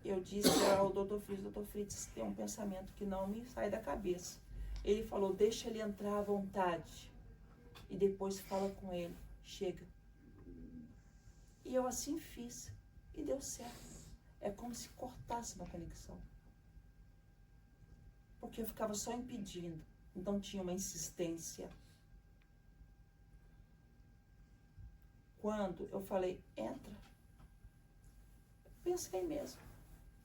eu disse ao Dr. Fritz, tem um pensamento que não me sai da cabeça. Ele falou, deixa ele entrar à vontade. E depois fala com ele, chega. E eu assim fiz. E deu certo. É como se cortasse uma conexão. Porque eu ficava só impedindo. Então tinha uma insistência. Quando eu falei, entra. Pensei mesmo.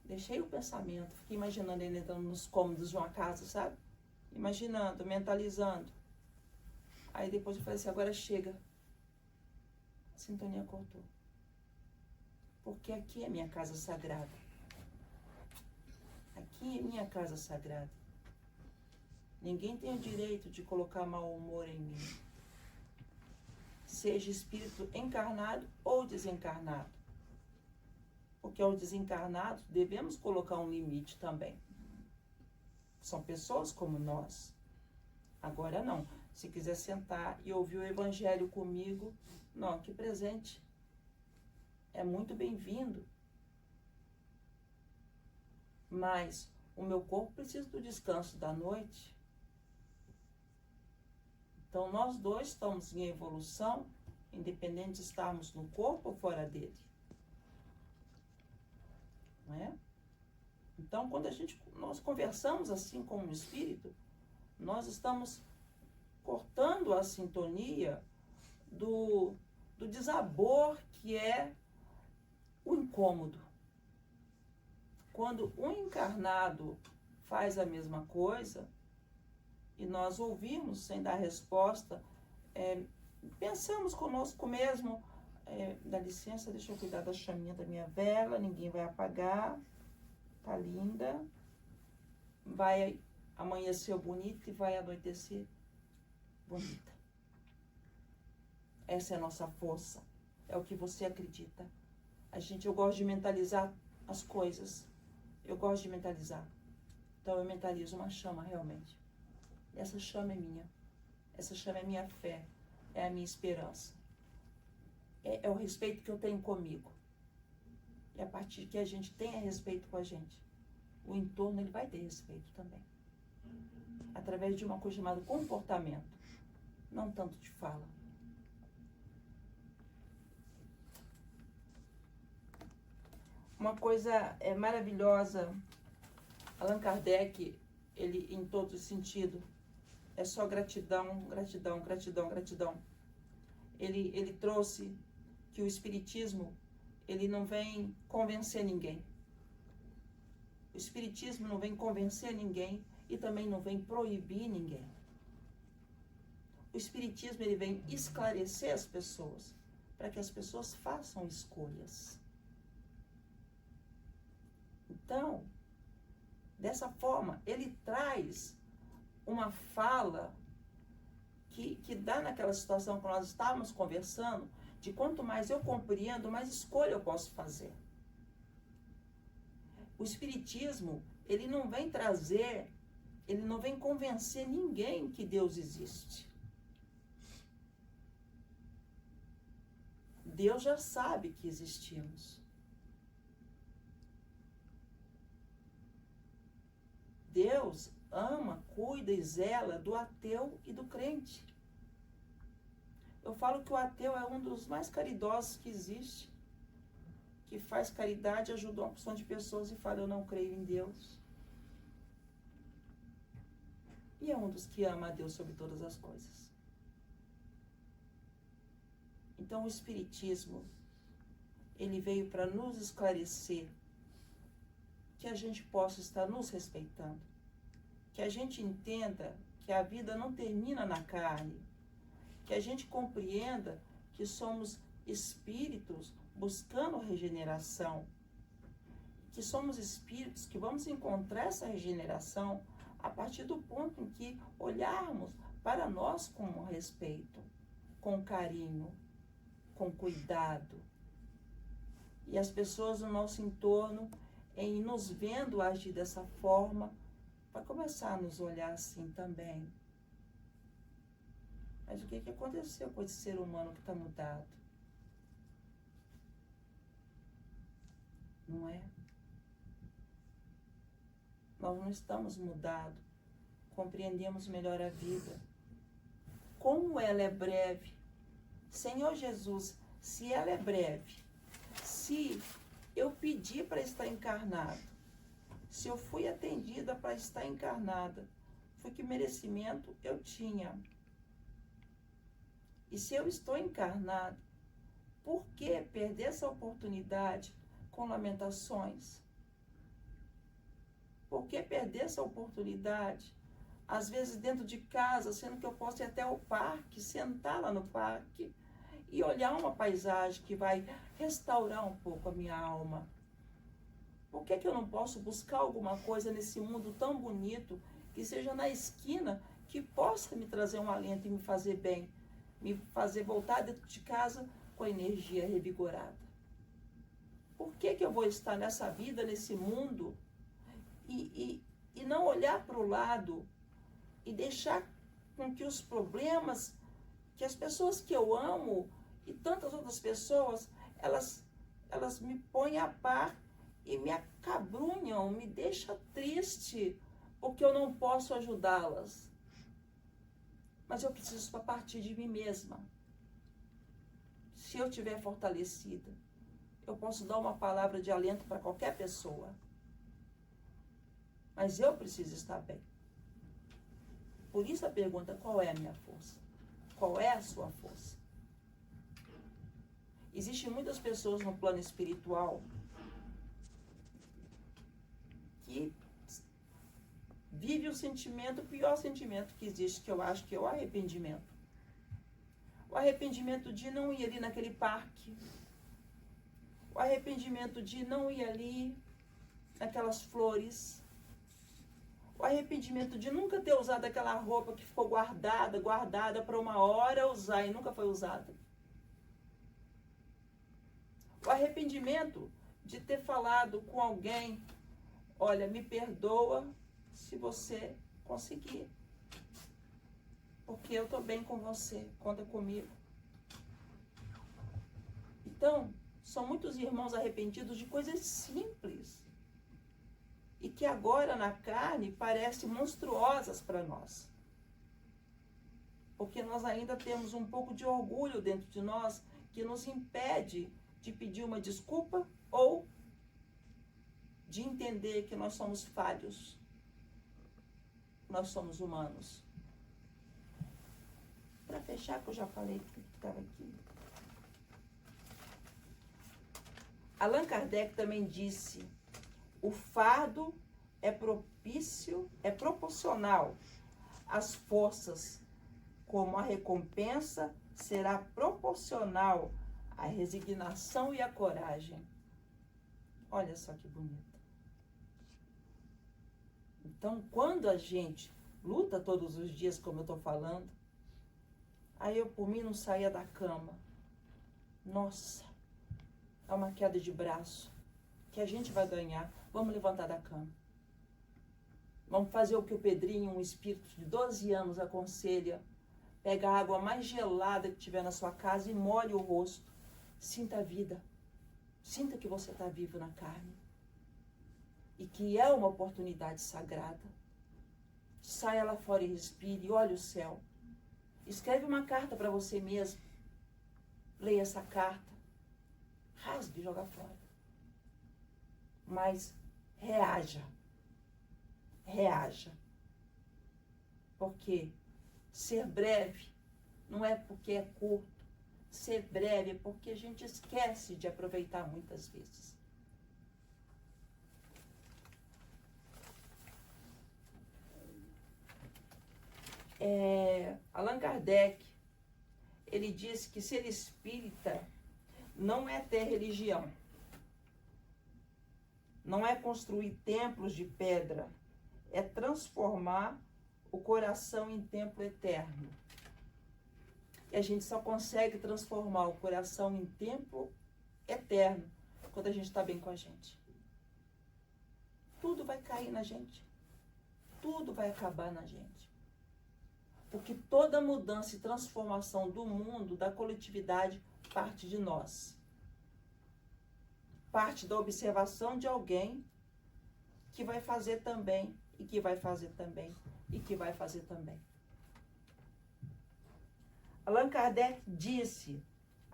Deixei o pensamento. Fiquei imaginando ele entrando nos cômodos de uma casa, sabe? Imaginando, mentalizando. Aí depois eu falei assim, agora chega. A sintonia cortou. Porque aqui é minha casa sagrada. Aqui é minha casa sagrada. Ninguém tem o direito de colocar mau humor em mim. Seja espírito encarnado ou desencarnado. Porque ao desencarnado devemos colocar um limite também. São pessoas como nós. Agora não. Se quiser sentar e ouvir o evangelho comigo, não, que presente. É muito bem-vindo. Mas o meu corpo precisa do descanso da noite. Então nós dois estamos em evolução, independente de estarmos no corpo ou fora dele. Não é? Então quando nós conversamos assim com o espírito, nós estamos cortando a sintonia do desabor que é o incômodo. Quando um encarnado faz a mesma coisa, e nós ouvimos sem dar resposta, pensamos conosco mesmo, dá licença, deixa eu cuidar da chaminha da minha vela, ninguém vai apagar, tá linda, vai amanhecer bonita e vai anoitecer bonita. Essa é a nossa força, é o que você acredita. Eu gosto de mentalizar as coisas, eu gosto de mentalizar. Então eu mentalizo uma chama realmente. Essa chama é minha, essa chama é minha fé, é a minha esperança. É o respeito que eu tenho comigo. E a partir que a gente tenha respeito com a gente, o entorno ele vai ter respeito também. Através de uma coisa chamada comportamento, não tanto de fala. Uma coisa maravilhosa, Allan Kardec, ele em todo sentido, é só gratidão, gratidão, gratidão, gratidão. Ele trouxe que o espiritismo, ele não vem convencer ninguém. O espiritismo não vem convencer ninguém e também não vem proibir ninguém. O espiritismo, ele vem esclarecer as pessoas, para que as pessoas façam escolhas. Então, dessa forma, ele traz uma fala que dá naquela situação que nós estávamos conversando, de quanto mais eu compreendo, mais escolha eu posso fazer. O espiritismo, ele não vem trazer, ele não vem convencer ninguém que Deus existe. Deus já sabe que existimos. Deus ama, cuida e zela do ateu e do crente. Eu falo que o ateu é um dos mais caridosos que existe, que faz caridade, ajuda uma porção de pessoas e fala, eu não creio em Deus. E é um dos que ama a Deus sobre todas as coisas. Então o Espiritismo, ele veio para nos esclarecer que a gente possa estar nos respeitando, que a gente entenda que a vida não termina na carne, que a gente compreenda que somos espíritos buscando regeneração, que somos espíritos que vamos encontrar essa regeneração a partir do ponto em que olharmos para nós com respeito, com carinho, com cuidado. E as pessoas no nosso entorno, em nos vendo agir dessa forma, vai começar a nos olhar assim também. Mas o que aconteceu com esse ser humano que está mudado? Não é? Nós não estamos mudados. Compreendemos melhor a vida. Como ela é breve. Senhor Jesus, se ela é breve, se eu pedi para estar encarnado, se eu fui atendida para estar encarnada, foi que merecimento eu tinha. E se eu estou encarnado, por que perder essa oportunidade com lamentações? Por que perder essa oportunidade, às vezes dentro de casa, sendo que eu posso ir até o parque, sentar lá no parque e olhar uma paisagem que vai restaurar um pouco a minha alma? Por que eu não posso buscar alguma coisa nesse mundo tão bonito, que seja na esquina, que possa me trazer um alento e me fazer bem, me fazer voltar dentro de casa com a energia revigorada? Por que eu vou estar nessa vida, nesse mundo, e não olhar para o lado e deixar com que os problemas, que as pessoas que eu amo e tantas outras pessoas, elas me põem a par e me acabrunham, me deixam triste, porque eu não posso ajudá-las. Mas eu preciso partir de mim mesma. Se eu estiver fortalecida, eu posso dar uma palavra de alento para qualquer pessoa. Mas eu preciso estar bem. Por isso a pergunta, qual é a minha força? Qual é a sua força? Existem muitas pessoas no plano espiritual que vivem o sentimento, o pior sentimento que existe, que eu acho que é o arrependimento. O arrependimento de não ir ali naquele parque. O arrependimento de não ir ali naquelas flores. O arrependimento de nunca ter usado aquela roupa que ficou guardada para uma hora usar e nunca foi usada. O arrependimento de ter falado com alguém, olha, me perdoa se você conseguir, porque eu estou bem com você, conta comigo. Então, são muitos irmãos arrependidos de coisas simples e que agora na carne parecem monstruosas para nós. Porque nós ainda temos um pouco de orgulho dentro de nós que nos impede de pedir uma desculpa ou de entender que nós somos falhos. Nós somos humanos. Para fechar, que eu já falei que estava aqui. Allan Kardec também disse: o fardo é proporcional às forças, como a recompensa será proporcional à resignação e à coragem. Olha só que bonito. Então, quando a gente luta todos os dias, como eu estou falando, aí eu, por mim, não saía da cama. Nossa, é uma queda de braço que a gente vai ganhar. Vamos levantar da cama. Vamos fazer o que o Pedrinho, um espírito de 12 anos, aconselha. Pega a água mais gelada que tiver na sua casa e molhe o rosto. Sinta a vida. Sinta que você está vivo na carne. E que é uma oportunidade sagrada. Saia lá fora e respire, olhe o céu. Escreve uma carta para você mesmo. Leia essa carta. Rasgue e joga fora. Mas reaja. Reaja. Porque ser breve não é porque é curto. Ser breve é porque a gente esquece de aproveitar muitas vezes. Allan Kardec, ele disse que ser espírita não é ter religião, não é construir templos de pedra, é transformar o coração em templo eterno. E a gente só consegue transformar o coração em templo eterno quando a gente está bem com a gente. Tudo vai cair na gente, tudo vai acabar na gente. Porque toda mudança e transformação do mundo, da coletividade, parte de nós. Parte da observação de alguém que vai fazer também, e que vai fazer também, e que vai fazer também. Allan Kardec disse: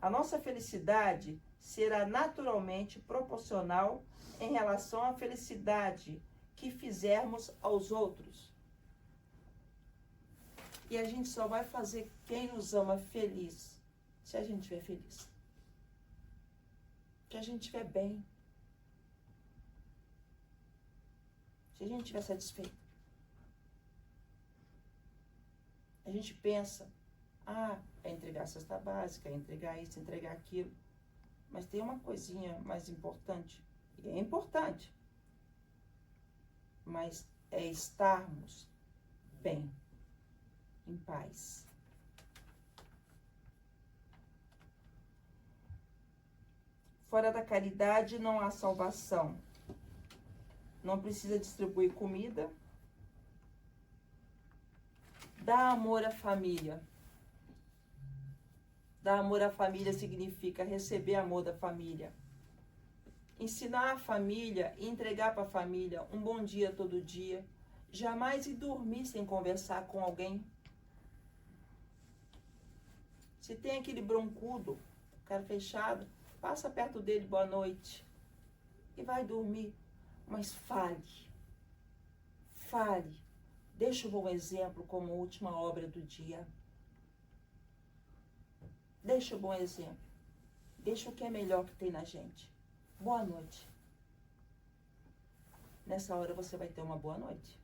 a nossa felicidade será naturalmente proporcional em relação à felicidade que fizermos aos outros. E a gente só vai fazer quem nos ama feliz se a gente estiver feliz. Se a gente estiver bem. Se a gente estiver satisfeito. A gente pensa, é entregar a cesta básica, é entregar isso, entregar aquilo. Mas tem uma coisinha mais importante. E é importante. Mas é estarmos bem. Em paz. Fora da caridade não há salvação. Não precisa distribuir comida. Dar amor à família. Dar amor à família significa receber amor da família. Ensinar a família e entregar para a família um bom dia todo dia. Jamais ir dormir sem conversar com alguém. Se tem aquele broncudo, cara fechado, passa perto dele, boa noite. E vai dormir. Mas fale. Fale. Deixa um bom exemplo como última obra do dia. Deixa um bom exemplo. Deixa o que é melhor que tem na gente. Boa noite. Nessa hora você vai ter uma boa noite.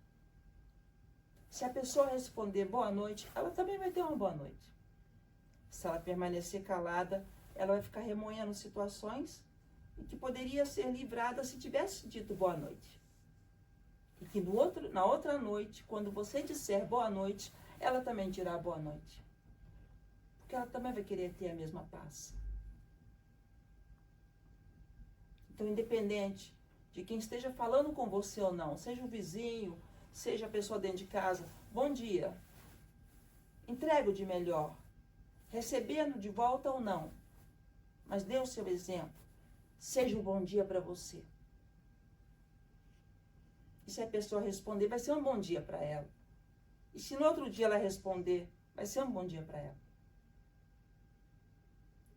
Se a pessoa responder boa noite, ela também vai ter uma boa noite. Se ela permanecer calada, ela vai ficar remoendo situações em que poderia ser livrada se tivesse dito boa noite. E que na outra noite, quando você disser boa noite, ela também dirá boa noite. Porque ela também vai querer ter a mesma paz. Então, independente de quem esteja falando com você ou não, seja o vizinho, seja a pessoa dentro de casa, bom dia. Entrega o de melhor. Recebendo de volta ou não, mas dê o seu exemplo. Seja um bom dia para você. E se a pessoa responder, vai ser um bom dia para ela. E se no outro dia ela responder, vai ser um bom dia para ela.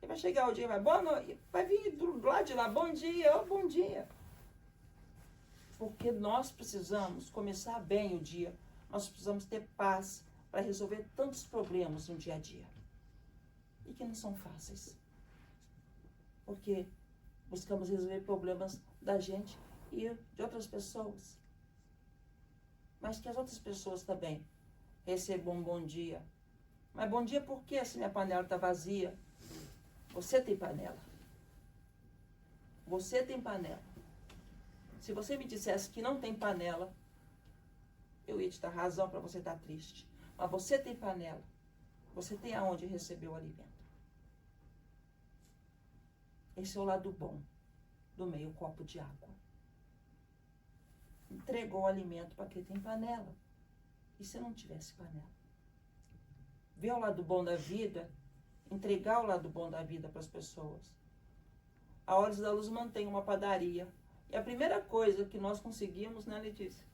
E vai chegar o dia, vai, boa noite, vai vir do lado de lá, bom dia, bom dia. Porque nós precisamos começar bem o dia. Nós precisamos ter paz para resolver tantos problemas no dia a dia. E que não são fáceis. Porque buscamos resolver problemas da gente e de outras pessoas. Mas que as outras pessoas também recebam um bom dia. Mas bom dia por quê se minha panela está vazia? Você tem panela. Você tem panela. Se você me dissesse que não tem panela, eu ia te dar razão para você estar triste. Mas você tem panela. Você tem aonde receber o alimento. Esse é o lado bom do meio copo de água. Entregou o alimento para quem tem panela. E se não tivesse panela? Ver o lado bom da vida, entregar o lado bom da vida para as pessoas. A Olhos da Luz mantém uma padaria. E a primeira coisa que nós conseguimos, né, Letícia?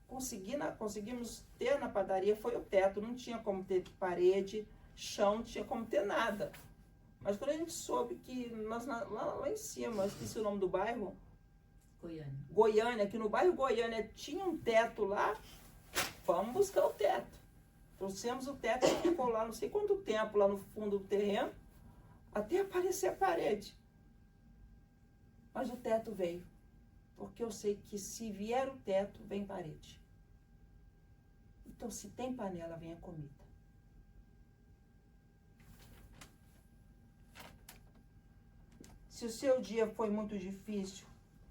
conseguimos ter na padaria foi o teto. Não tinha como ter parede, chão, não tinha como ter nada. Mas quando a gente soube que lá em cima, esqueci o nome do bairro, Goiânia, que no bairro Goiânia tinha um teto lá, vamos buscar o teto. Trouxemos o teto e ficou lá não sei quanto tempo, lá no fundo do terreno, até aparecer a parede. Mas o teto veio, porque eu sei que se vier o teto, vem parede. Então, se tem panela, vem a comida. Se o seu dia foi muito difícil,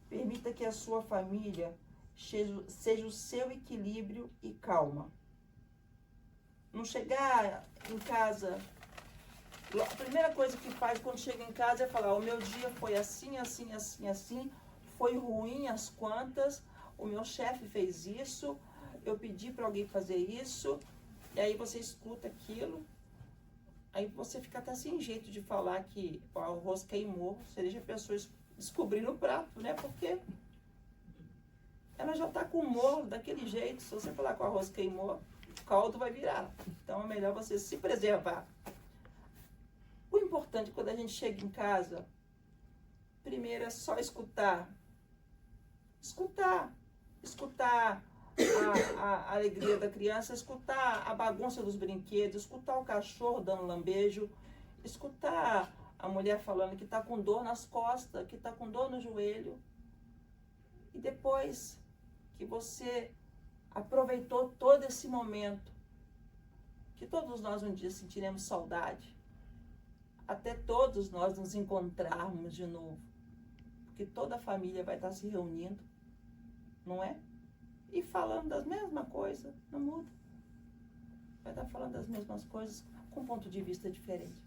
permita que a sua família seja o seu equilíbrio e calma. Não chegar em casa, a primeira coisa que faz quando chega em casa é falar, o meu dia foi assim, assim, assim, assim, foi ruim as quantas, o meu chefe fez isso, eu pedi para alguém fazer isso, e aí você escuta aquilo, aí você fica até sem jeito de falar que o arroz queimou, você deixa a pessoa descobrir o prato, né? Porque ela já está com o molho daquele jeito, se você falar que o arroz queimou, o caldo vai virar. Então é melhor você se preservar. O importante quando a gente chega em casa, primeiro é só escutar. Escutar a alegria da criança, escutar a bagunça dos brinquedos, escutar o cachorro dando lambejo, escutar a mulher falando que está com dor nas costas, que está com dor no joelho. E depois que você aproveitou todo esse momento, que todos nós um dia sentiremos saudade, até todos nós nos encontrarmos de novo, porque toda a família vai estar se reunindo, não é? E falando das mesmas coisas, não muda. Vai estar falando das mesmas coisas com um ponto de vista diferente.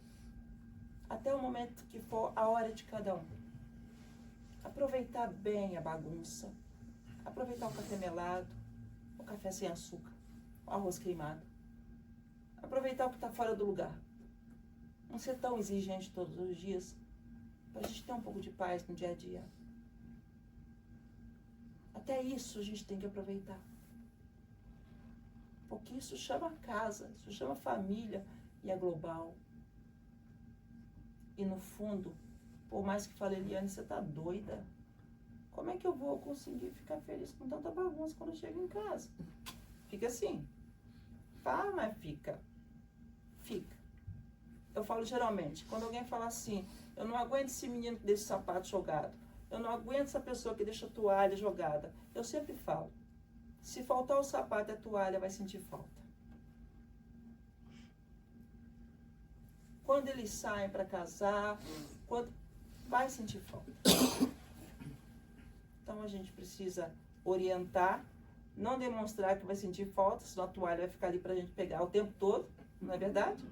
Até o momento que for a hora de cada um. Aproveitar bem a bagunça. Aproveitar o café melado, o café sem açúcar, o arroz queimado. Aproveitar o que está fora do lugar. Não ser tão exigente todos os dias, para a gente ter um pouco de paz no dia a dia. Até isso a gente tem que aproveitar. Porque isso chama casa, isso chama família e é global. E no fundo, por mais que fale, Eliane, você tá doida? Como é que eu vou conseguir ficar feliz com tanta bagunça quando eu chego em casa? Fica assim. Tá, mas fica. Fica. Eu falo geralmente, quando alguém fala assim, eu não aguento esse menino que deixa o sapato jogado. Eu não aguento essa pessoa que deixa a toalha jogada. Eu sempre falo, se faltar o sapato e a toalha, vai sentir falta. Quando eles saem para casar, vai sentir falta. Então a gente precisa orientar, não demonstrar que vai sentir falta, senão a toalha vai ficar ali para a gente pegar o tempo todo, não é verdade?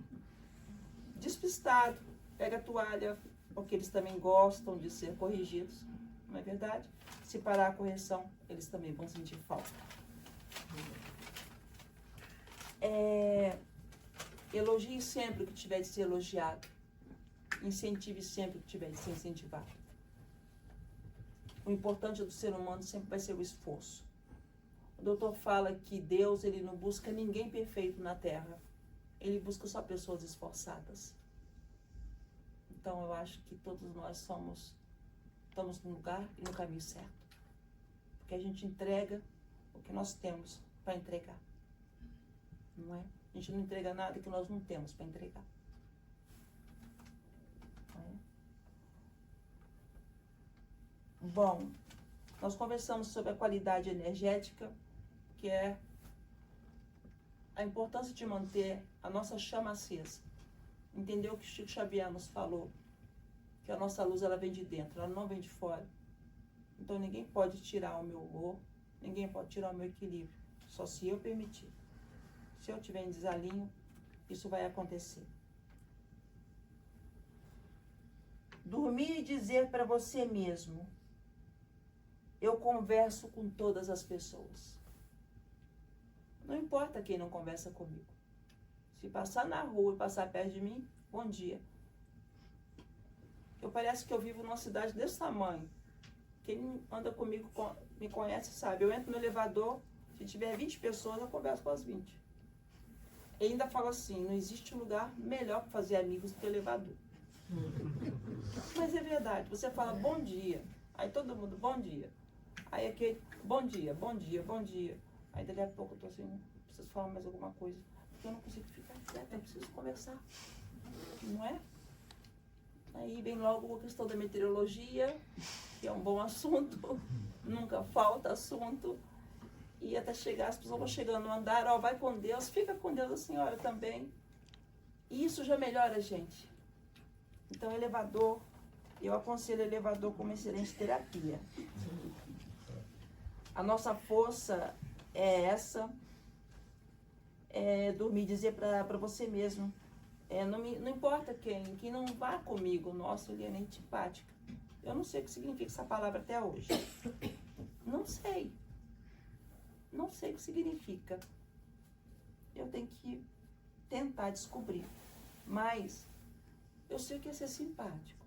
Despistado, pega a toalha, porque eles também gostam de ser corrigidos, não é verdade? Se parar a correção, eles também vão sentir falta. Elogie sempre o que tiver de ser elogiado. Incentive sempre o que tiver de ser incentivado. O importante do ser humano sempre vai ser o esforço. O doutor fala que Deus, ele não busca ninguém perfeito na Terra. Ele busca só pessoas esforçadas. Então eu acho que todos nós estamos no lugar e no caminho certo. Porque a gente entrega o que nós temos para entregar. Não é? A gente não entrega nada que nós não temos para entregar. Não é? Bom, nós conversamos sobre a qualidade energética, que é a importância de manter a nossa chama acesa. Entendeu o que Chico Xavier nos falou? Que a nossa luz, ela vem de dentro, ela não vem de fora. Então ninguém pode tirar o meu humor, ninguém pode tirar o meu equilíbrio, só se eu permitir. Se eu tiver em desalinho, isso vai acontecer. Dormir e dizer para você mesmo, eu converso com todas as pessoas. Não importa quem não conversa comigo. Se passar na rua e passar perto de mim, bom dia. Parece que eu vivo numa cidade desse tamanho. Quem anda comigo, me conhece, sabe. Eu entro no elevador, Se tiver 20 pessoas, eu converso com as 20. E ainda falo assim, não existe lugar melhor para fazer amigos do que o elevador. Mas é verdade, você fala bom dia, aí todo mundo, bom dia. Aí aquele, bom dia, bom dia, bom dia. Aí daqui a pouco eu tô assim, preciso falar mais alguma coisa. Porque eu não consigo ficar quieta, eu preciso conversar. Não é? Aí vem logo a questão da meteorologia, que é um bom assunto, nunca falta assunto. E até chegar, as pessoas vão chegando no andar, ó, vai com Deus, fica com Deus, a senhora também. E isso já melhora a gente. Então, elevador, eu aconselho elevador como excelente terapia. A nossa força é essa, é dormir, dizer para você mesmo, não importa quem não vá comigo, nossa, Eliana é antipática. Eu não sei o que significa essa palavra até hoje. Não sei. Não sei o que significa. Eu tenho que tentar descobrir. Mas eu sei o que é ser simpático.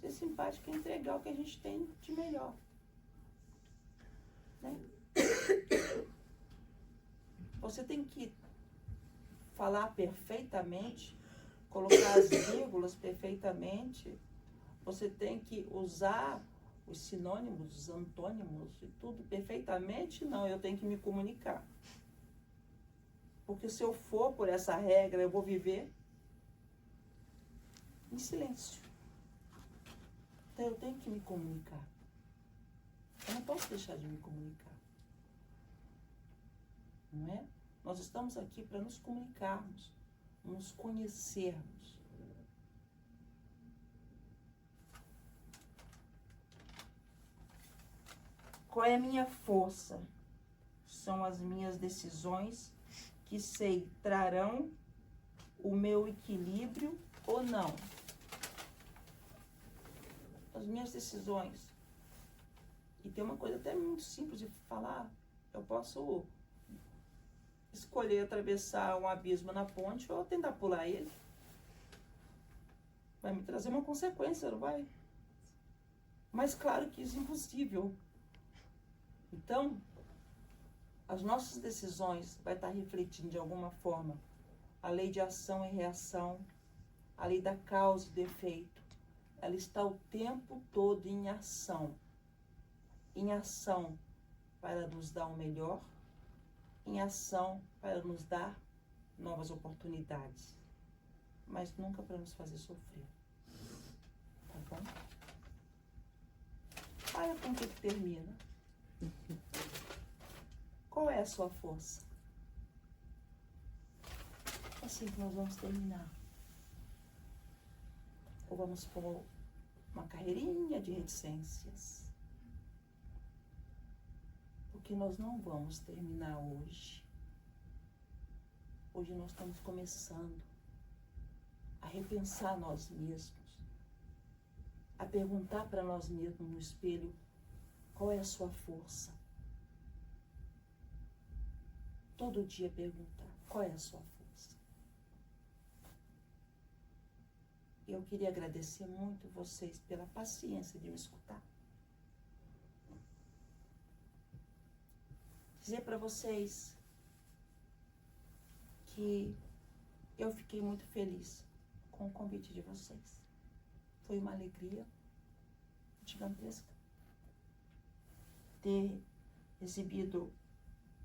Ser simpático é entregar o que a gente tem de melhor. Né? Você tem que falar perfeitamente, colocar as vírgulas perfeitamente. Você tem que usar os sinônimos, os antônimos e tudo perfeitamente. Não, eu tenho que me comunicar. Porque se eu for por essa regra, eu vou viver em silêncio. Então eu tenho que me comunicar. Eu não posso deixar de me comunicar. Não é? Nós estamos aqui para nos comunicarmos, nos conhecermos. Qual é a minha força? São as minhas decisões que sei trarão o meu equilíbrio ou não. As minhas decisões. E tem uma coisa até muito simples de falar. Eu posso escolher atravessar um abismo na ponte ou tentar pular ele. Vai me trazer uma consequência, não vai? Mas claro que isso é impossível. Então, as nossas decisões vai estar refletindo de alguma forma a lei de ação e reação, a lei da causa e do efeito. Ela está o tempo todo em ação. Em ação para nos dar o melhor, em ação para nos dar novas oportunidades, mas nunca para nos fazer sofrer. Tá bom? Olha com o que termina. Qual é a sua força? É assim que nós vamos terminar. Ou vamos por uma carreirinha de reticências. Porque nós não vamos terminar hoje. Hoje nós estamos começando a repensar nós mesmos, a perguntar para nós mesmos no espelho qual é a sua força. Todo dia perguntar qual é a sua força. Eu queria agradecer muito vocês pela paciência de me escutar. Dizer para vocês que eu fiquei muito feliz com o convite de vocês. Foi uma alegria gigantesca ter recebido,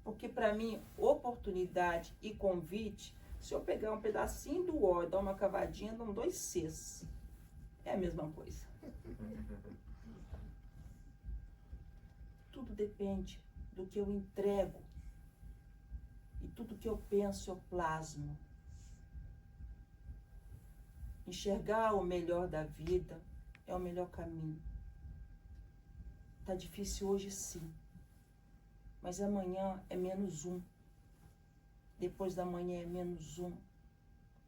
porque para mim, oportunidade e convite, se eu pegar um pedacinho do ó e dar uma cavadinha, dão 2 Cs. É a mesma coisa. Tudo depende do que eu entrego. E tudo que eu penso, eu plasmo. Enxergar o melhor da vida é o melhor caminho. Tá difícil hoje, sim. Mas amanhã é -1. Depois da manhã é -1.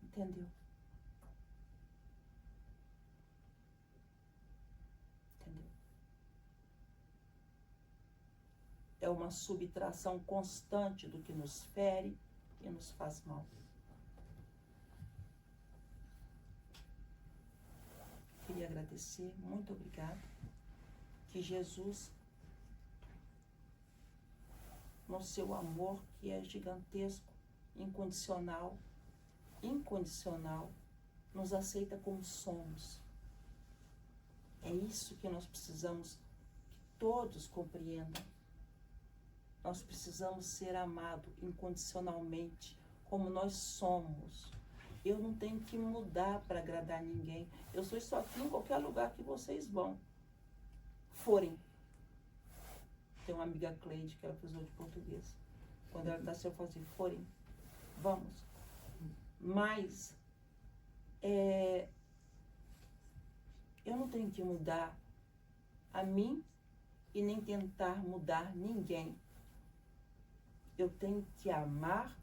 Entendeu? Entendeu? É uma subtração constante do que nos fere e nos faz mal. Queria agradecer, muito obrigada. Que Jesus no seu amor que é gigantesco, incondicional, nos aceita como somos. É isso que nós precisamos que todos compreendam. Nós precisamos ser amados incondicionalmente, como nós somos. Eu não tenho que mudar para agradar ninguém. Eu sou isso aqui em qualquer lugar que vocês forem. Tem uma amiga Cleide que ela fez de português. Quando ela nasceu, eu falei assim, forem, vamos. Mas eu não tenho que mudar a mim e nem tentar mudar ninguém. Eu tenho que amar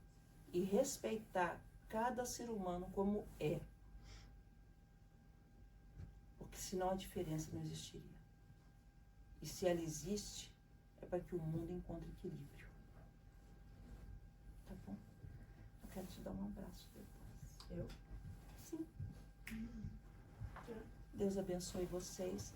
e respeitar cada ser humano como é. Porque senão a diferença não existiria. E se ela existe, é para que o mundo encontre equilíbrio. Tá bom? Eu quero te dar um abraço depois. Eu? Sim. Deus abençoe vocês.